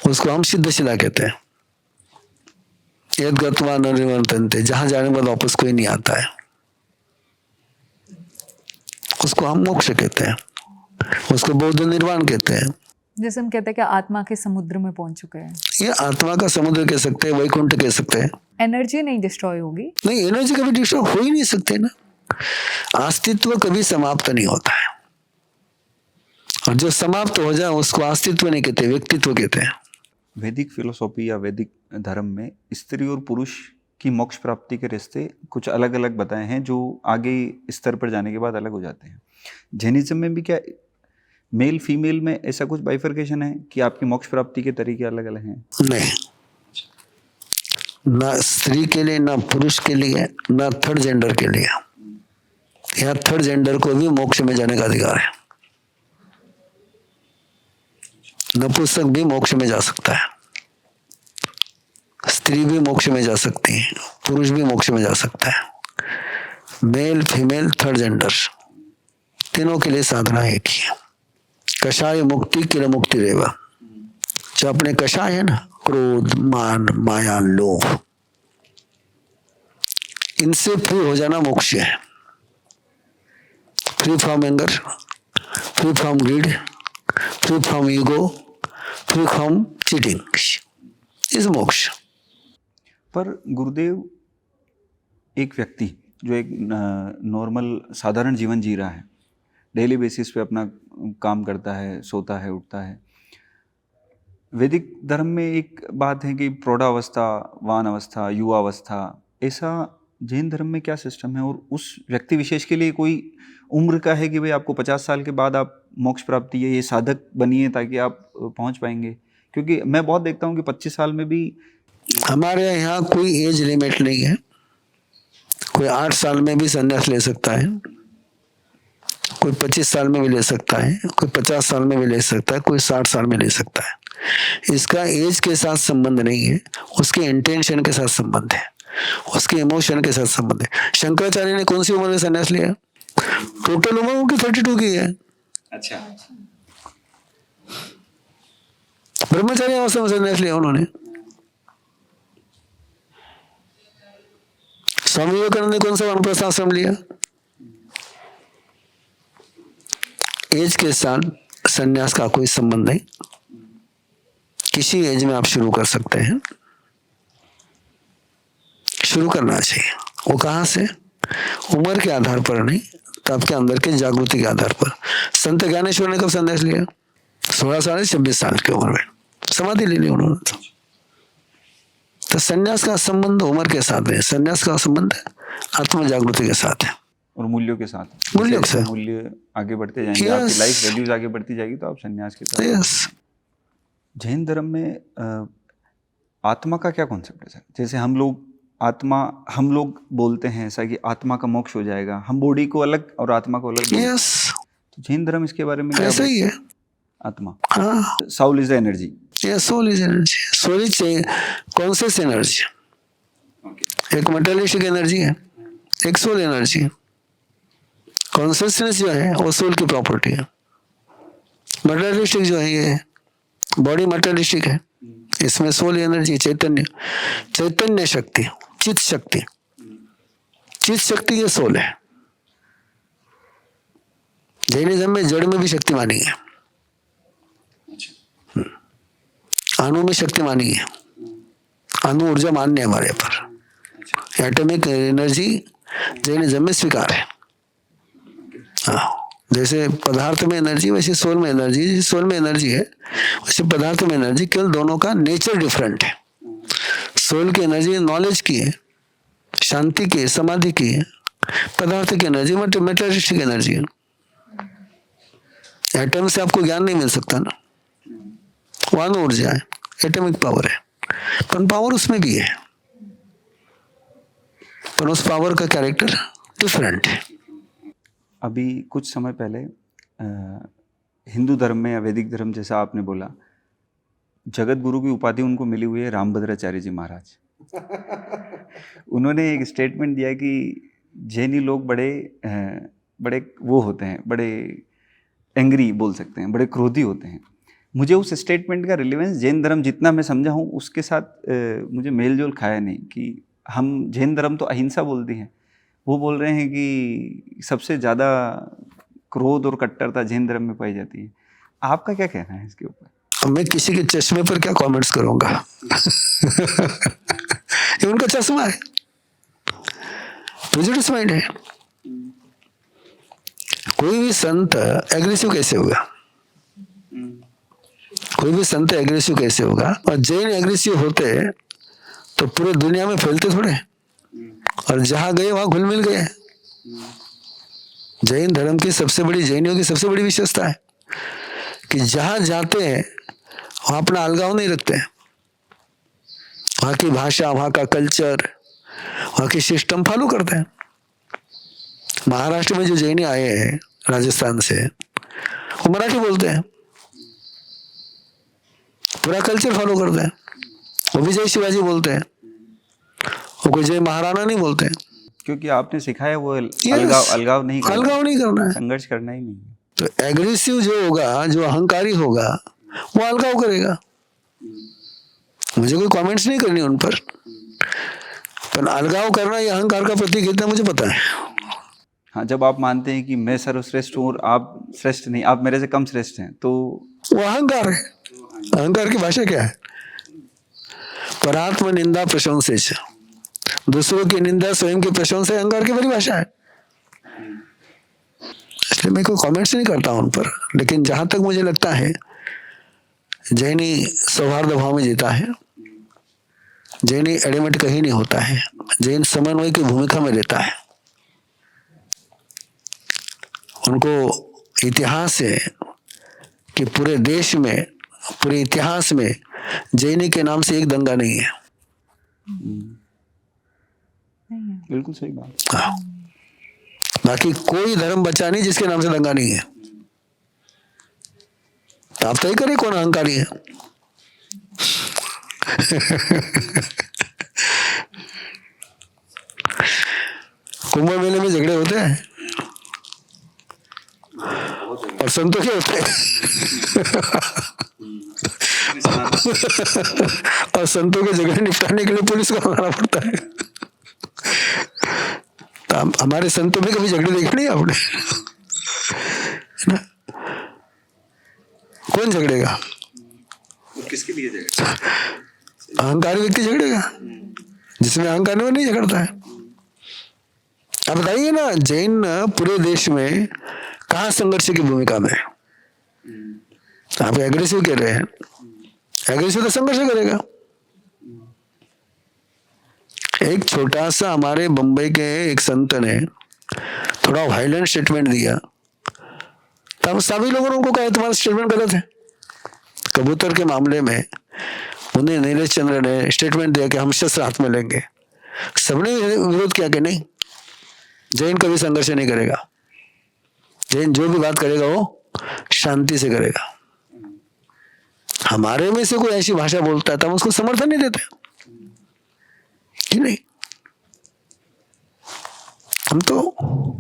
उसको हम सिद्धशिला कहते हैं। यद्गत्वा न निवर्तन्ते, जहां जाने के बाद वापस कोई नहीं आता है, उसको हम मोक्ष कहते हैं, उसको बौद्ध निर्वाण कहते हैं। जैसे हम कहते हैं कि आत्मा के समुद्र में पहुंच चुके हैं। ये आत्मा का समुद्र कह सकते हैं, वैकुंठ कह सकते हैं। एनर्जी नहीं डिस्ट्रॉय होगी। नहीं, एनर्जी कभी डिस्ट्रॉय हो ही नहीं सकते ना। अस्तित्व कभी समाप्त नहीं होता है, और जो समाप्त हो जाए उसको अस्तित्व नहीं कहते, व्यक्तित्व कहते हैं। वैदिक फिलोसॉफी या वैदिक धर्म में स्त्री और पुरुष की मोक्ष प्राप्ति के रास्ते कुछ अलग अलग बताए हैं, जो आगे स्तर पर जाने के बाद अलग हो जाते हैं। जैनिज्म में भी क्या मेल फीमेल में ऐसा कुछ बाइफर्केशन है कि आपकी मोक्ष प्राप्ति के तरीके अलग अलग हैं? नहीं, ना स्त्री के लिए, ना पुरुष के लिए, ना थर्ड जेंडर के लिए। या थर्ड जेंडर को भी मोक्ष में जाने का अधिकार है। नपुंसक भी मोक्ष में जा सकता है, स्त्री भी मोक्ष में जा सकती है, पुरुष भी मोक्ष में जा सकता है। मेल, फीमेल, थर्ड जेंडर, तीनों के लिए साधना एक ही है। कषाय मुक्ति किल मुक्ति रेवा। जो अपने कषाय है ना, क्रोध, मान, माया, लोभ, इनसे फ्री हो जाना मोक्ष है। Free from anger, free from greed, free from ego, free from cheating, is moksha. पर गुरुदेव, एक व्यक्ति जो एक नॉर्मल साधारण जीवन जी रहा है, डेली बेसिस पे अपना काम करता है, सोता है, उठता है, वैदिक धर्म में एक बात है कि प्रौढ़ावस्था, वान अवस्था, युवावस्था, ऐसा जैन धर्म में क्या सिस्टम है? और उस व्यक्ति विशेष के लिए कोई उम्र का है कि भाई आपको 50 साल के बाद आप मोक्ष प्राप्ति है, ये साधक बनिए ताकि आप पहुंच पाएंगे? क्योंकि मैं बहुत देखता हूँ कि 25 साल में भी हमारे यहाँ कोई एज लिमिट नहीं है। कोई 8 साल में भी संन्यास ले सकता है, कोई 25 साल में भी ले सकता है, कोई 50 साल में भी ले सकता है, कोई 60 साल में ले सकता है। इसका एज के साथ संबंध नहीं है, उसके इंटेंशन के साथ संबंध है, उसके इमोशन के साथ संबंध है। शंकराचार्य ने कौन सी उम्र में संन्यास लिया? टोटल उम्र उनकी 32 की है। अच्छा। ब्रह्मचारी अवस्था में संन्यास लिया उन्होंने। स्वामी विवेकानंद ने कौन सा वानप्रस्थ आश्रम लिया? एज के साथ संन्यास का कोई संबंध नहीं, किसी एज में आप शुरू कर सकते हैं, शुरू करना चाहिए। वो कहां से? उम्र के आधार पर नहीं, तो आपके अंदर के जागृति के आधार पर। संत ज्ञानेश्वर ने कब संन्यास लिया? 16 साल 26 साल की उम्र में समाधि ले ली उन्होंने। तो संन्यास का संबंध उम्र के साथ है, संन्यास का संबंध आत्म जागृति के साथ है और मूल्यों के साथ। मूल्यों से मूल्य आगे बढ़ते जाएंगे, Yes. आपकी लाइफ वैल्यूज आगे बढ़ती जाएगी, तो आप संन्यास के साथ। यस। जैन धर्म में आत्मा का क्या कॉन्सेप्ट है सर? जैसे हम लोग बोलते हैं ऐसा कि आत्मा का मोक्ष हो जाएगा, हम बॉडी को अलग और आत्मा को अलग बोलते हैं। यस, तो जैन धर्म इसके बारे में क्या ऐसा ही है। आत्मा, हाँ, soul is the energy. Soul is energy. Soul is conscious energy. एक मेटेरियलिस्टिक एनर्जी है, एक सोल एनर्जी है। कॉन्शियसनेस जो है वो सोल की प्रॉपर्टी है। मटेरियलिस्टिक जो है, ये बॉडी मटेरियलिस्टिक है, इसमें सोल एनर्जी, चैतन्य शक्ति, चित्त शक्ति, चित्त शक्ति ये सोल है। जैनिज्म में जड़ में भी शक्ति मानी है, अणु में शक्ति मानी है, अणु ऊर्जा मान्य है हमारे पर। एटॉमिक एनर्जी जैनिज्म में स्वीकार है। हाँ, जैसे पदार्थ में एनर्जी वैसे सोल में एनर्जी, जैसे सोल में एनर्जी है वैसे पदार्थ में एनर्जी, केवल दोनों का नेचर डिफरेंट है। सोल की एनर्जी नॉलेज की है, शांति की है, समाधि की है। पदार्थ की एनर्जी मेटेरियलिस्टिक एनर्जी है। एटम से आपको ज्ञान नहीं मिल सकता ना, वहां ऊर्जा है, एटॉमिक पावर है, पर पावर उसमें भी है, पर उस पावर का कैरेक्टर डिफरेंट है। अभी कुछ समय पहले हिंदू धर्म में या वैदिक धर्म, जैसा आपने बोला, जगत गुरु की उपाधि उनको मिली हुई है रामभद्राचार्य जी महाराज। उन्होंने एक स्टेटमेंट दिया कि जैनी लोग बड़े वो होते हैं, बड़े एंग्री बोल सकते हैं, बड़े क्रोधी होते हैं। मुझे उस स्टेटमेंट का रिलेवेंस जैन धर्म जितना मैं समझा हूँ उसके साथ मुझे मेल जोल खाया नहीं। कि हम जैन धर्म तो अहिंसा बोलती हैं, वो बोल रहे हैं कि सबसे ज़्यादा क्रोध और कट्टरता जैन धर्म में पाई जाती है। आपका क्या कहना है इसके ऊपर? अब मैं किसी के चश्मे पर क्या कमेंट्स करूंगा? ये उनका चश्मा है, प्रेजुडिस माइंड है। कोई भी संत एग्रेसिव कैसे होगा? कोई भी संत एग्रेसिव कैसे होगा? और जैन एग्रेसिव होते तो पूरे दुनिया में फैलते थोड़े, और जहां गए वहां घुल मिल गए। जैन धर्म की सबसे बड़ी, जैनियों की सबसे बड़ी विशेषता है कि जहां जाते हैं वहां अपना अलगाव नहीं रखते हैं। वहां की भाषा, वहां का कल्चर, वहां की सिस्टम फॉलो करते हैं। महाराष्ट्र में जो जैनी आए हैं राजस्थान से, वो मराठी बोलते हैं, पूरा कल्चर फॉलो करते हैं। वो भी जय शिवाजी बोलते हैं, वो कोई जय महाराणा नहीं बोलते हैं। क्योंकि आपने सिखाया वो अलगाव नहीं करना है, संघर्ष करना ही नहीं है। तो एग्रेसिव जो होगा, जो अहंकारी होगा, वो अलगाव करेगा। मुझे कोई कमेंट्स नहीं करनी उन पर अलगाव करना ये अहंकार का प्रतीक है, मुझे पता है। हाँ, जब आप मानते हैं कि मैं सर्वश्रेष्ठ हूँ और आप श्रेष्ठ नहीं, आप मेरे से कम श्रेष्ठ हैं, तो वो अहंकार है। अहंकार की भाषा क्या है? परात्म निंदा प्रशंसा, दूसरों की निंदा स्वयं की प्रशंसा अहंकार की परिभाषा है। इसलिए मैं कोई कमेंट्स नहीं करता उन पर। लेकिन जहां तक मुझे लगता है जैनी सौहार्द भाव में जीता है, जैनी एडमेंट कहीं नहीं होता है, जैन समन्वय की भूमिका में रहता है। उनको इतिहास है कि पूरे देश में, पूरे इतिहास में जैनी के नाम से एक दंगा नहीं है। बिल्कुल सही बात। हाँ। बाकी कोई धर्म बचा नहीं जिसके नाम से दंगा नहीं है। आप तय करें कौन अहंकारी है। कुंभ मेले में झगड़े होते हैं, संतों के होते हैं और संतों के झगड़े निपटाने के लिए पुलिस को बुलाना पड़ता है। तो हमारे संतों में कभी झगड़े देखे नहीं आपने, है ना? कौन झगड़ेगा? किसके लिए झगड़ेगा? अहंकारी व्यक्ति झगड़ेगा, जिसमें अहंकार नहीं, वो नहीं झगड़ता है। अब बताइए ना, जैन पूरे देश में कहाँ संघर्ष की भूमिका में? आप एग्रेसिव कह रहे हैं, एग्रेसिव तो संघर्ष करेगा। एक छोटा सा हमारे बंबई के एक संत ने थोड़ा वायलेंट स्टेटमेंट दिया, तब सभी लोगों ने उनको कहा तुम्हारा स्टेटमेंट गलत है। कबूतर के मामले में उन्हें नीलेश चंद्र ने स्टेटमेंट दिया कि हम शस्त्र हाथ में लेंगे, सबने विरोध किया कि नहीं, जैन कभी संघर्ष नहीं करेगा, जैन जो भी बात करेगा वो शांति से करेगा। हमारे में से कोई ऐसी भाषा बोलता है तो हम उसको समर्थन नहीं देते कि नहीं, हम तो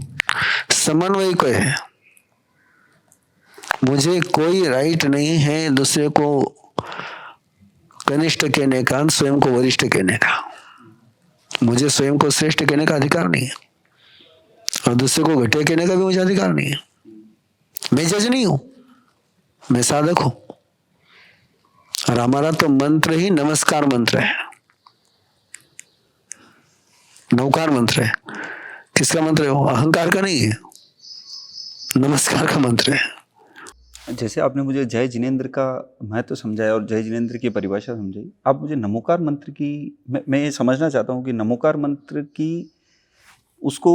समन्वय को है। मुझे कोई राइट नहीं है दूसरे को कनिष्ठ कहने का, स्वयं को वरिष्ठ कहने का। मुझे स्वयं को श्रेष्ठ कहने का अधिकार नहीं है और दूसरे को घटिया कहने का भी मुझे अधिकार नहीं है। मैं जज नहीं हूं, मैं साधक हूं। और हमारा तो मंत्र ही नमस्कार मंत्र है, नौकार मंत्र है। किसका मंत्र है वो? अहंकार का नहीं है, नमस्कार का मंत्र है। जैसे आपने मुझे जय जिनेंद्र का महत्व समझाया और जय जिनेंद्र की परिभाषा समझाई, आप मुझे नमोकार मंत्र की, मैं ये समझना चाहता हूँ कि नमोकार मंत्र की उसको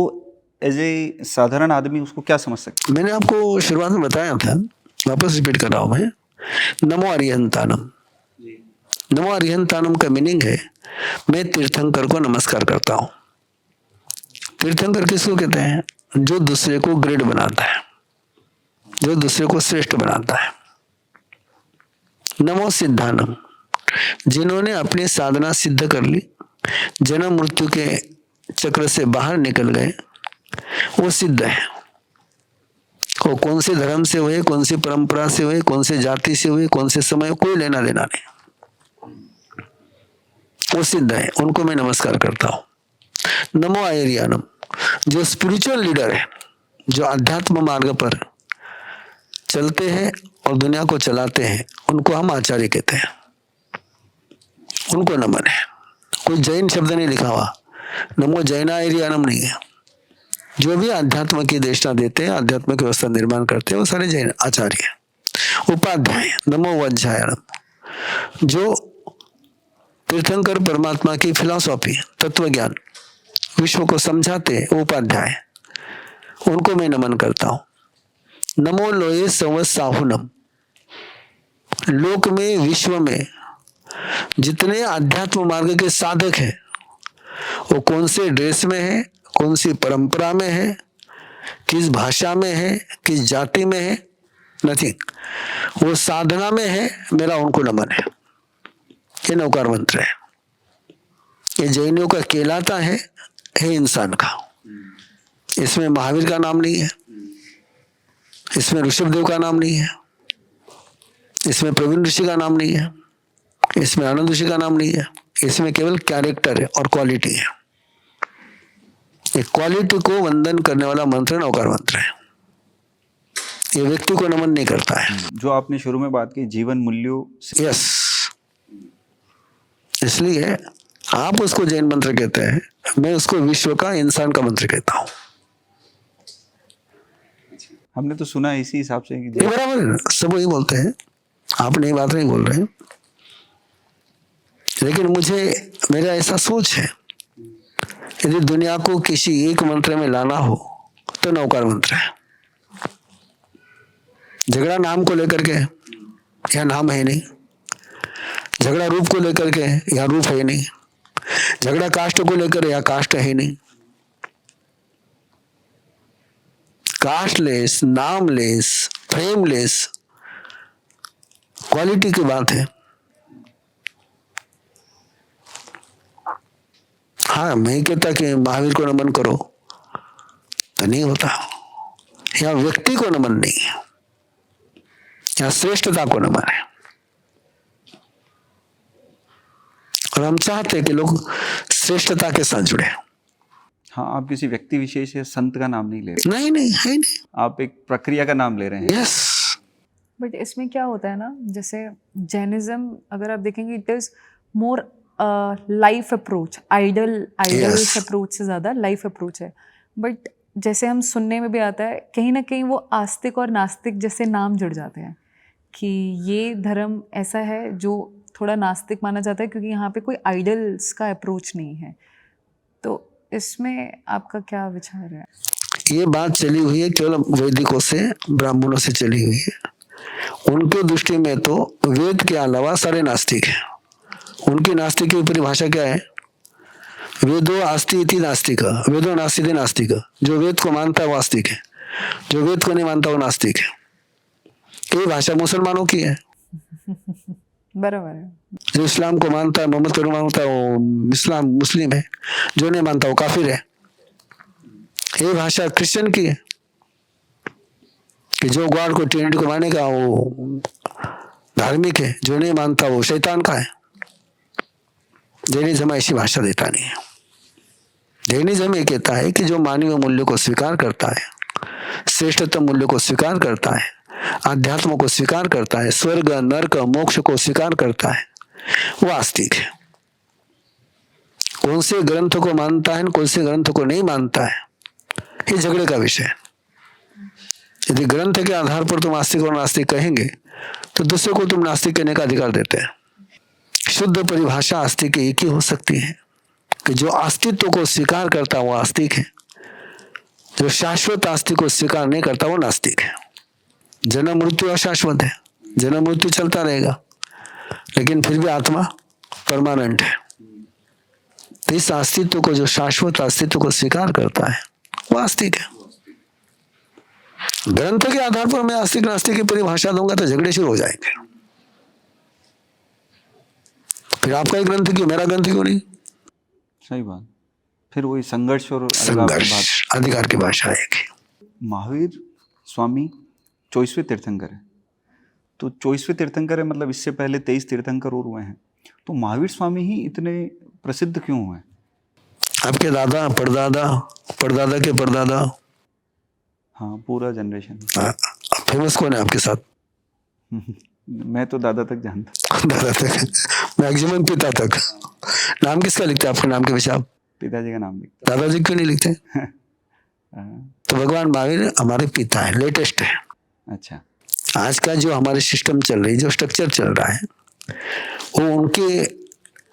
एज ए साधारण आदमी उसको क्या समझ सकते? मैंने आपको शुरुआत में बताया था, वापस रिपीट कर रहा हूं मैं। नमो अरिहंतानम, नमो अरिहंतानम का मीनिंग है मैं तीर्थंकर को नमस्कार करता हूं। तीर्थंकर किसको कहते हैं? जो दूसरे को ग्रेड बनाता है, जो दूसरे को श्रेष्ठ बनाता है। नमो सिद्धानम, जिन्होंने अपनी साधना सिद्ध कर ली, जन्म मृत्यु के चक्र से बाहर निकल गए, वो सिद्ध है। वो कौन से धर्म से हुए, कौन सी परंपरा से हुए, कौन से जाति से हुए, कौन से समय, कोई लेना देना नहीं, वो सिद्ध है, उनको मैं नमस्कार करता हूं। नमो आयरियानम, जो स्पिरिचुअल लीडर है, जो आध्यात्म मार्ग पर चलते हैं और दुनिया को चलाते हैं, उनको हम आचार्य कहते हैं, उनको नमन है। कोई जैन शब्द नहीं लिखा हुआ, नमो जैनायरियानम नहीं है। जो भी अध्यात्म की देशना देते हैं, अध्यात्म की व्यवस्था निर्माण करते हैं, वो सारे जैन आचार्य हैं। उपाध्याय, नमो वज्जायनम, जो तीर्थंकर परमात्मा की फिलॉसफी, तत्व ज्ञान विश्व को समझाते हैं, उपाध्याय, उनको मैं नमन करता हूं। नमो लोये संवत्साहुनम, लोक में, विश्व में जितने अध्यात्म मार्ग के साधक हैं, वो कौन से ड्रेस में है, कौन सी परंपरा में है, किस भाषा में है, किस जाति में है, नथिंग, वो साधना में है, मेरा उनको नमन है। ये नौकार मंत्र है, ये जैनियों का कहलाता है इंसान का। इसमें महावीर का नाम नहीं है, इसमें ऋषभदेव का नाम नहीं है, इसमें प्रवीण ऋषि का नाम नहीं है, इसमें आनंद ऋषि का नाम नहीं है। इसमें केवल कैरेक्टर है और क्वालिटी है। ये क्वालिटी को वंदन करने वाला मंत्र नौकार मंत्र है। ये व्यक्ति को नमन नहीं करता है। जो आपने शुरू में बात की जीवन मूल्यों से, यस, इसलिए आप उसको जैन मंत्र कहते हैं, मैं उसको विश्व का, इंसान का मंत्र कहता हूं। हमने तो सुना इसी हिसाब से कि ये बराबर है, सब वही बोलते हैं, आप नई बात नहीं बोल रहे हैं। लेकिन मुझे, मेरा ऐसा सोच है, यदि दुनिया को किसी एक मंत्र में लाना हो तो नौकार मंत्र है। झगड़ा नाम को लेकर के, यह नाम है नहीं। झगड़ा रूप को लेकर के, यह रूप है नहीं। झगड़ा कास्ट को लेकर, यह कास्ट है नहीं। कास्टलेस, नामलेस, फ्रेमलेस क्वालिटी की बात है। हाँ, मैं कहता कि महावीर को नमन करो तो नहीं होता, या व्यक्ति को नमन नहीं है। या श्रेष्ठता को न माने। और हम चाहते हैं कि लोग श्रेष्ठता के साथ जुड़े। हाँ, आप किसी व्यक्ति विशेष या संत का नाम नहीं ले रहे, नहीं है नहीं। आप एक प्रक्रिया का नाम ले रहे हैं। यस। बट इसमें क्या होता है ना, जैसे जैनिज्म अगर आप देखेंगे it is more life approach, idols approach से ज़्यादा लाइफ अप्रोच है। बट जैसे हम सुनने में भी आता है कहीं ना कहीं वो आस्तिक और नास्तिक जैसे नाम जुड़ जाते हैं कि ये धर्म ऐसा है जो थोड़ा नास्तिक माना जाता है क्योंकि यहाँ पे कोई आइडल्स का अप्रोच नहीं है। तो इसमें आपका क्या विचार है? ये बात चली हुई है केवल वैदिकों से, ब्राह्मणों से चली हुई है। उनके दृष्टि में तो वेद के अलावा सारे नास्तिक हैं। उनकी नास्तिक की परिभाषा क्या है? वेदो आस्ति इति नास्तिक, वेदो नास्ति इति नास्तिक। जो वेद को मानता है वो आस्तिक है, जो वेद को नहीं मानता वो नास्तिक है। ये भाषा मुसलमानों की है। बराबर है। जो इस्लाम को मानता है, मोहम्मद को मानता है, वो इस्लाम मुस्लिम है। जो नहीं मानता वो काफिर है। ये भाषा क्रिश्चियन की है कि जो गॉड को, ट्रिनिटी को मानेगा वो धार्मिक है, जो नहीं मानता वो शैतान का है। जैनिज्म ऐसी भाषा देता नहीं है। जैनिज्म ये कहता है कि जो मानवीय मूल्य को स्वीकार करता है, श्रेष्ठतम मूल्य को स्वीकार करता है, अध्यात्म को स्वीकार करता है, स्वर्ग नरक मोक्ष को स्वीकार करता है, वो आस्तिक है। कौन से ग्रंथ को मानता है, कौन से ग्रंथ को नहीं मानता है, ये झगड़े का विषय है। यदि ग्रंथ के आधार पर तुम आस्तिक और नास्तिक कहेंगे तो दूसरे को तुम नास्तिक कहने का अधिकार देते हैं। शुद्ध परिभाषा आस्तिक की एक ही हो सकती है कि जो अस्तित्व को स्वीकार करता है वो आस्तिक है, जो शाश्वत अस्तित्व को स्वीकार नहीं करता वो नास्तिक है। जन्म मृत्यु अशाश्वत है, जन्म मृत्यु चलता रहेगा, लेकिन फिर भी आत्मा परमानेंट है। तो इस अस्तित्व को, जो शाश्वत अस्तित्व को स्वीकार करता है वो आस्तिक है। ग्रंथ के आधार पर मैं आस्तिक नास्तिक की परिभाषा दूंगा तो झगड़े शुरू हो जाएंगे। फिर आपका ही ग्रंथ क्यों, मेरा ग्रंथ क्यों नहीं? सही बात। फिर वही संघर्ष और अधिकार की भाषा है। महावीर स्वामी 24वें तीर्थंकर है, तो 24वें तीर्थंकर है, मतलब इससे पहले 23 तीर्थंकर और हुए हैं। तो महावीर स्वामी ही इतने प्रसिद्ध क्यों हुए? आपके दादा, परदादा, परदादा के परदादा, हाँ, पूरा जनरेशन। फेमस कौन है आपके साथ? मैं तो दादा तक जानता। दादा तक, मैक्सिमम पिता तक। नाम किसका लिखते हैं आपके नाम के पीछे आप? पिताजी का नाम लिखता। दादाजी क्यों नहीं लिखते? तो भगवान महावीर हमारे पिता है, लेटेस्ट है। अच्छा। आज का जो हमारे सिस्टम चल रही, जो स्ट्रक्चर चल रहा है, वो उनके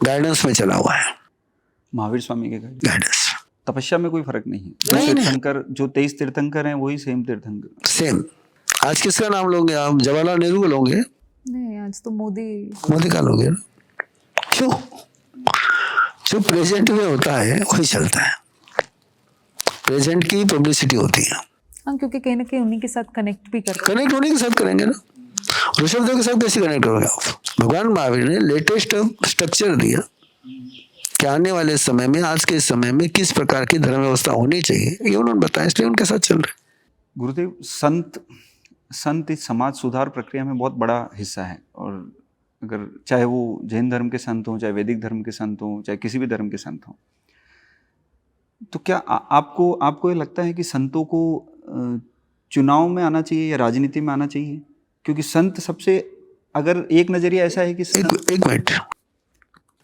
गाइडेंस में चला हुआ है। महावीर स्वामी के गाइडेंस। तपस्या में कोई फर्क नहीं है। नहीं, तीर्थंकर जो 23 तीर्थंकर हैं वही सेम तीर्थंकर, सेम। आज किसका नाम लोगे आप? जवाहरलाल नेहरू को लोगे? नहीं, आज तो मोदी का लोगे ना। क्यों? जो प्रेजेंट में होता है वही चलता है। प्रेजेंट की पब्लिसिटी होती है। हाँ, क्योंकि कहीं ना कहीं उन्हीं के साथ कनेक्ट भी करते हैं। कनेक्ट होने के साथ करेंगे ना। ऋषभदेव के साथ कैसे कनेक्ट करोगे आप? भगवान महावीर ने लेटेस्ट स्ट्रक्चर दिया कि आने वाले समय में, आज के समय में किस प्रकार की धर्म व्यवस्था होनी चाहिए, ये उन्होंने बताया, इसलिए उनके साथ चल रहे। गुरुदेव, संत इस समाज सुधार प्रक्रिया में बहुत बड़ा हिस्सा है। और अगर चाहे वो जैन धर्म के संत हों, चाहे वैदिक धर्म के संत हों, चाहे किसी भी धर्म के संत हों, तो क्या आपको ये लगता है कि संतों को चुनाव में आना चाहिए या राजनीति में आना चाहिए? क्योंकि संत सबसे, अगर एक नजरिया ऐसा है कि एक मिनट,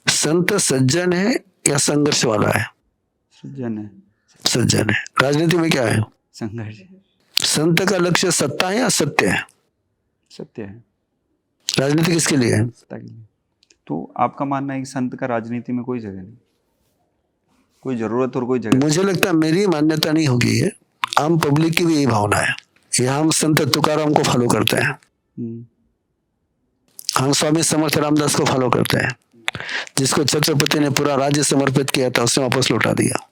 संत सज्जन है या संघर्ष वाला है? सज्जन है। सज्जन है। राजनीति में क्या है? संघर्ष। संत का लक्ष्य सत्ता है या सत्य है? सत्य है। राजनीति किसके लिए है? सत्ता के लिए। तो आपका मानना है कि संत का राजनीति में कोई जगह नहीं, कोई जरूरत और कोई जगह? मुझे लगता है मेरी मान्यता नहीं होगी ये, आम पब्लिक की भी यही भावना है। ये हम संत तुकाराम को फॉलो करते हैं, हम स्वामी समर्थ रामदास को फॉलो करते हैं, जिसको छत्रपति ने पूरा राज्य समर्पित किया था, उसने वापस लौटा दिया।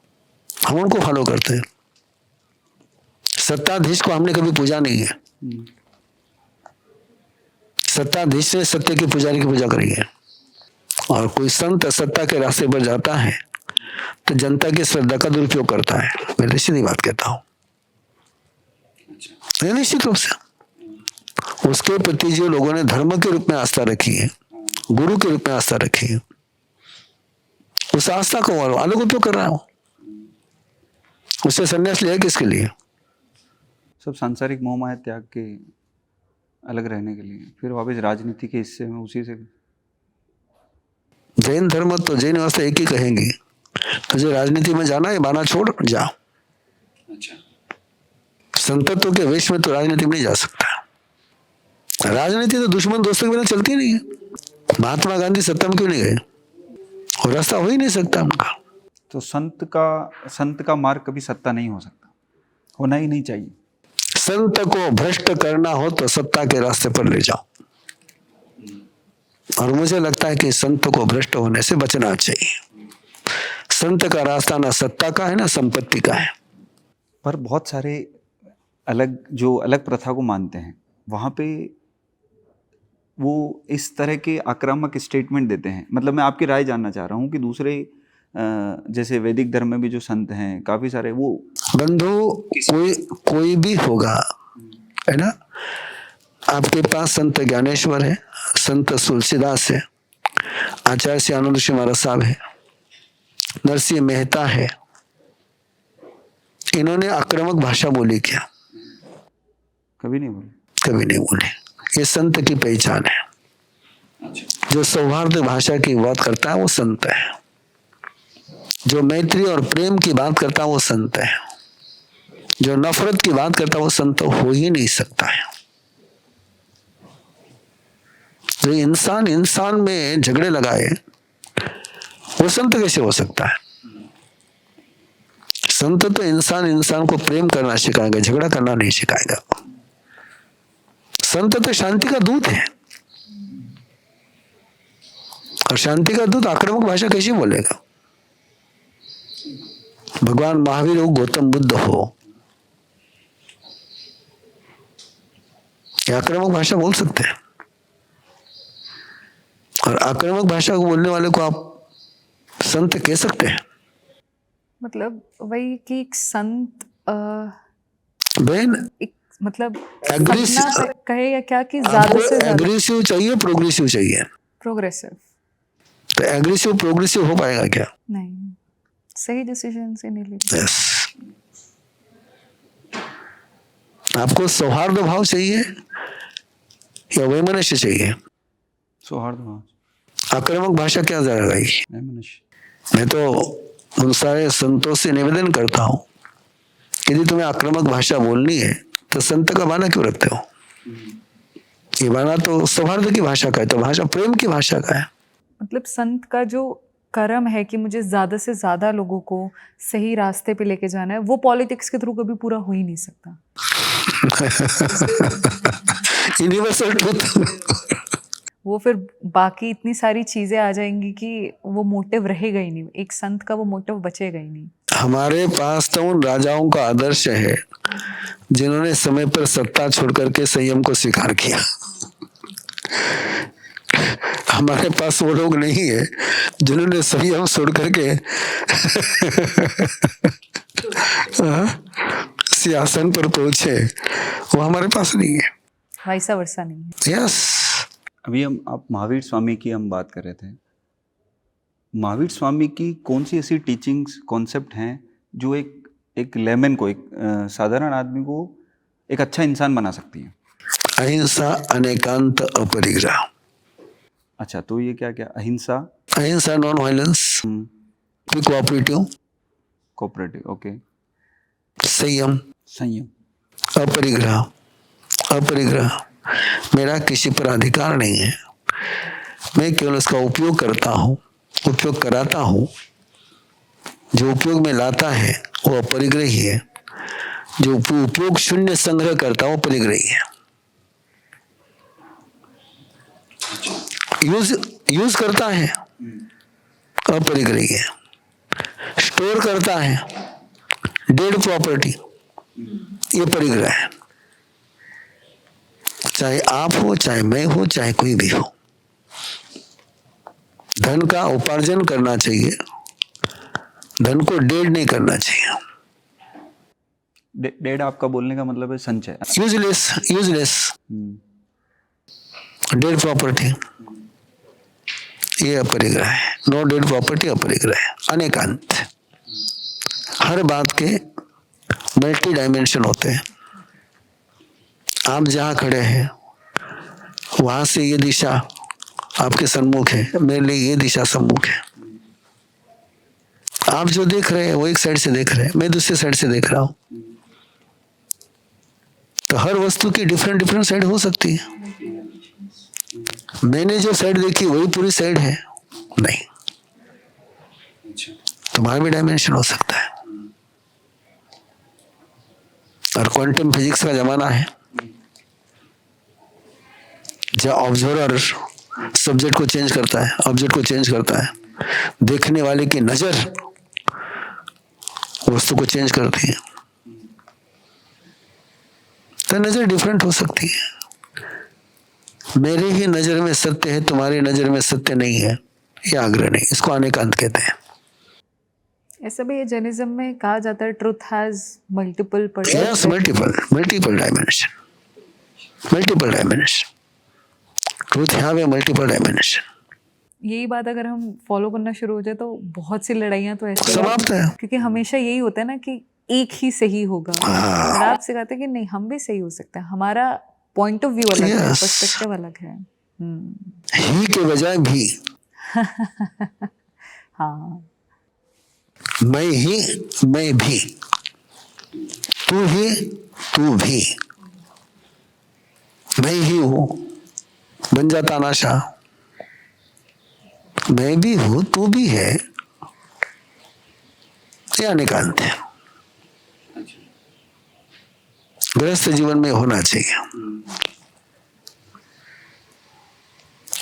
हम उनको फॉलो करते हैं। सत्ताधीश को हमने कभी पूजा नहीं है। सत्ताधीश ने सत्य की पुजारी की पूजा करी है। और कोई संत सत्ता के रास्ते पर जाता है तो जनता की श्रद्धा का दुरुपयोग करता है। मैं सीधी बात कहता हूं, निश्चित रूप से। उसके प्रति जो लोगों ने धर्म के रूप में आस्था रखी है, गुरु के रूप में आस्था रखी है, उस आस्था को अलग उपयोग कर रहा हूं। उससे संन्यास लिया किसके लिए? सब सांसारिक मोह माया त्याग के अलग रहने के लिए, फिर वापस राजनीति के हिस्से में उसी से। जैन धर्म तो जैन व्यवस्था एक ही कहेंगे, तुझे राजनीति में जाना है, बाना छोड़ जा। अच्छा, संतत्व के वेश में तो राजनीति में नहीं जा सकता। राजनीति तो दुश्मन दोस्तों के बिना चलती नहीं है। महात्मा गांधी सत्ता में क्यों नहीं गए? और रास्ता हो ही नहीं सकता उनका। तो संत का मार्ग कभी सत्ता नहीं हो सकता, होना ही नहीं चाहिए। संत को भ्रष्ट करना हो तो सत्ता के रास्ते पर ले जाओ, और मुझे लगता है कि संत को भ्रष्ट होने से बचना चाहिए। संत का रास्ता ना सत्ता का है ना संपत्ति का है। पर बहुत सारे अलग प्रथा को मानते हैं, वहाँ पे वो इस तरह के आक्रामक स्टेटमेंट देते हैं। मतलब मैं आपकी राय जानना चाह रहा हूँ कि दूसरे जैसे वैदिक धर्म में भी जो संत हैं काफी सारे, वो बंधु कोई भी होगा, है ना। आपके पास संत ज्ञानेश्वर है, संत तुलसीदास है, आचार्य श्री आनंद श्री महाराज साहब है, नरसिंह मेहता है। इन्होंने आक्रामक भाषा बोली क्या? कभी नहीं बोले। कभी नहीं बोले। ये संत की पहचान है। जो सौहार्द भाषा की बात करता है वो संत है। जो मैत्री और प्रेम की बात करता है वो संत है। जो नफरत की बात करता है वो संत हो ही नहीं सकता है। जो इंसान में झगड़े लगाए वो संत कैसे हो सकता है? संत तो इंसान को प्रेम करना सिखाएगा, झगड़ा करना नहीं सिखाएगा। संत तो शांति का दूत है, और शांति का दूत आक्रामक भाषा कैसे बोलेगा? भगवान महावीर हो, गौतम बुद्ध हो, आक्रामक भाषा बोल सकते हैं। और आक्रामक भाषा को बोलने वाले को आप संत कह सकते हैं? मतलब वही कि एक संत बहन, एक मतलब एग्रेसिव सपना कहे या क्या कि ज्यादा से ज्यादा एग्रेसिव चाहिए, प्रोग्रेसिव चाहिए? प्रोग्रेसिव। तो एग्रेसिव प्रोग्रेसिव हो पाएगा क्या? नहीं, सही डिसीजन से नहीं लेते। yes. आपको सौहार्द भाव चाहिए या वैमनस्य चाहिए? सौहार्द भाव। आक्रामक भाषा क्या जाएगी? मनुष्य। मैं तो उन सारे संतों से निवेदन करता हूं कि यदि तुम्हें आक्रामक भाषा बोलनी है तो संत का बाना क्यों रखते हो? ये बाना तो सौहार्द की भाषा का है, तो भाषा प्रेम की भाषा का है। मतलब संत का जो कर्म है कि मुझे ज्यादा से ज्यादा लोगों को सही रास्ते पे लेके जाना है, वो पॉलिटिक्स के थ्रू कभी पूरा हो ही नहीं सकता। Universal truth. वो फिर बाकी इतनी सारी चीजें आ जाएंगी कि वो मोटिव रहेगा ही नहीं, एक संत का वो मोटिव बचेगा ही नहीं। हमारे पास तो उन राजाओं का आदर्श है जिन्होंने समय पर सत्ता छोड़ करके संयम को स्वीकार किया। हमारे पास वो लोग नहीं है जिन्होंने संयम छोड़ करके सिंहासन पर पहुंचे। वो हमारे पास नहीं है, वैसा वर्षा नहीं है। यस। अभी आप महावीर स्वामी की हम बात कर रहे थे। महावीर स्वामी की कौन सी ऐसी टीचिंग्स, कॉन्सेप्ट हैं जो एक लेमन को, एक साधारण आदमी को एक अच्छा इंसान बना सकती है? अहिंसा, अनेकांत, अपरिग्रह। अच्छा, तो ये क्या क्या? अहिंसा, नॉन वायलेंस, कोऑपरेटिव, ओके। संयम, अपरिग्रह। मेरा किसी पर अधिकार नहीं है, मैं केवल उसका उपयोग करता हूँ, उपयोग कराता हूँ। जो उपयोग में लाता है वो अपरिग्रही है, जो उपयोग शून्य संग्रह करता है वो परिग्रही है। यूज करता है अपरिग्रही है, स्टोर करता है डेड प्रॉपर्टी, ये परिग्रह है। चाहे आप हो, चाहे मैं हो, चाहे कोई भी हो, धन का उपार्जन करना चाहिए, धन को डेड नहीं करना चाहिए। डेड आपका बोलने का मतलब है संचय, यूजलेस। डेड प्रॉपर्टी, ये अपरिग्रह है। नो डेड प्रॉपर्टी अपरिग्रह है। अनेकांत, हर बात के मल्टी डायमेंशन होते हैं। आप जहां खड़े हैं वहां से ये दिशा आपके सम्मुख है, मेरे लिए ये दिशा सम्मुख है। आप जो देख रहे हैं वो एक साइड से देख रहे हैं, मैं दूसरे साइड से देख रहा हूं। तो हर वस्तु की डिफरेंट डिफरेंट साइड हो सकती है। मैंने जो साइड देखी वही पूरी साइड है नहीं, तुम्हारा भी डायमेंशन हो सकता है। और क्वांटम फिजिक्स का जमाना है जब ऑब्जर्वर सब्जेक्ट को चेंज करता है, ऑब्जेक्ट को चेंज करता है, देखने वाले की नजर वस्तु को चेंज करती है। तो नजर डिफरेंट हो सकती है। मेरे ही नजर में सत्य है, तुम्हारी नजर में सत्य नहीं है, ये आग्रह नहीं, इसको अनेकांत कहते हैं। ऐसा भी जैनिज्म में कहा जाता है truth has multiple yes, multiple dimension, truth have a multiple dimension. यही बात अगर हम फॉलो करना शुरू हो जाए तो बहुत सी लड़ाइयाँ तो ऐसे समाप्त है। क्योंकि हमेशा यही होता है ना कि एक ही सही होगा, और आप सिखाते हैं कि नहीं, हम भी सही हो सकते हैं, हमारा पॉइंट ऑफ व्यू अलग है, Yes. पर्सपेक्टिव अलग है। ही के बजाय भी, हाँ, मैं ही मैं भी, तू ही तू भी, मैं ही हूं, बन जाता नाशा। मैं भी हूं, तू भी है, ये अनेकांत है। गृहस्थ जीवन में होना चाहिए।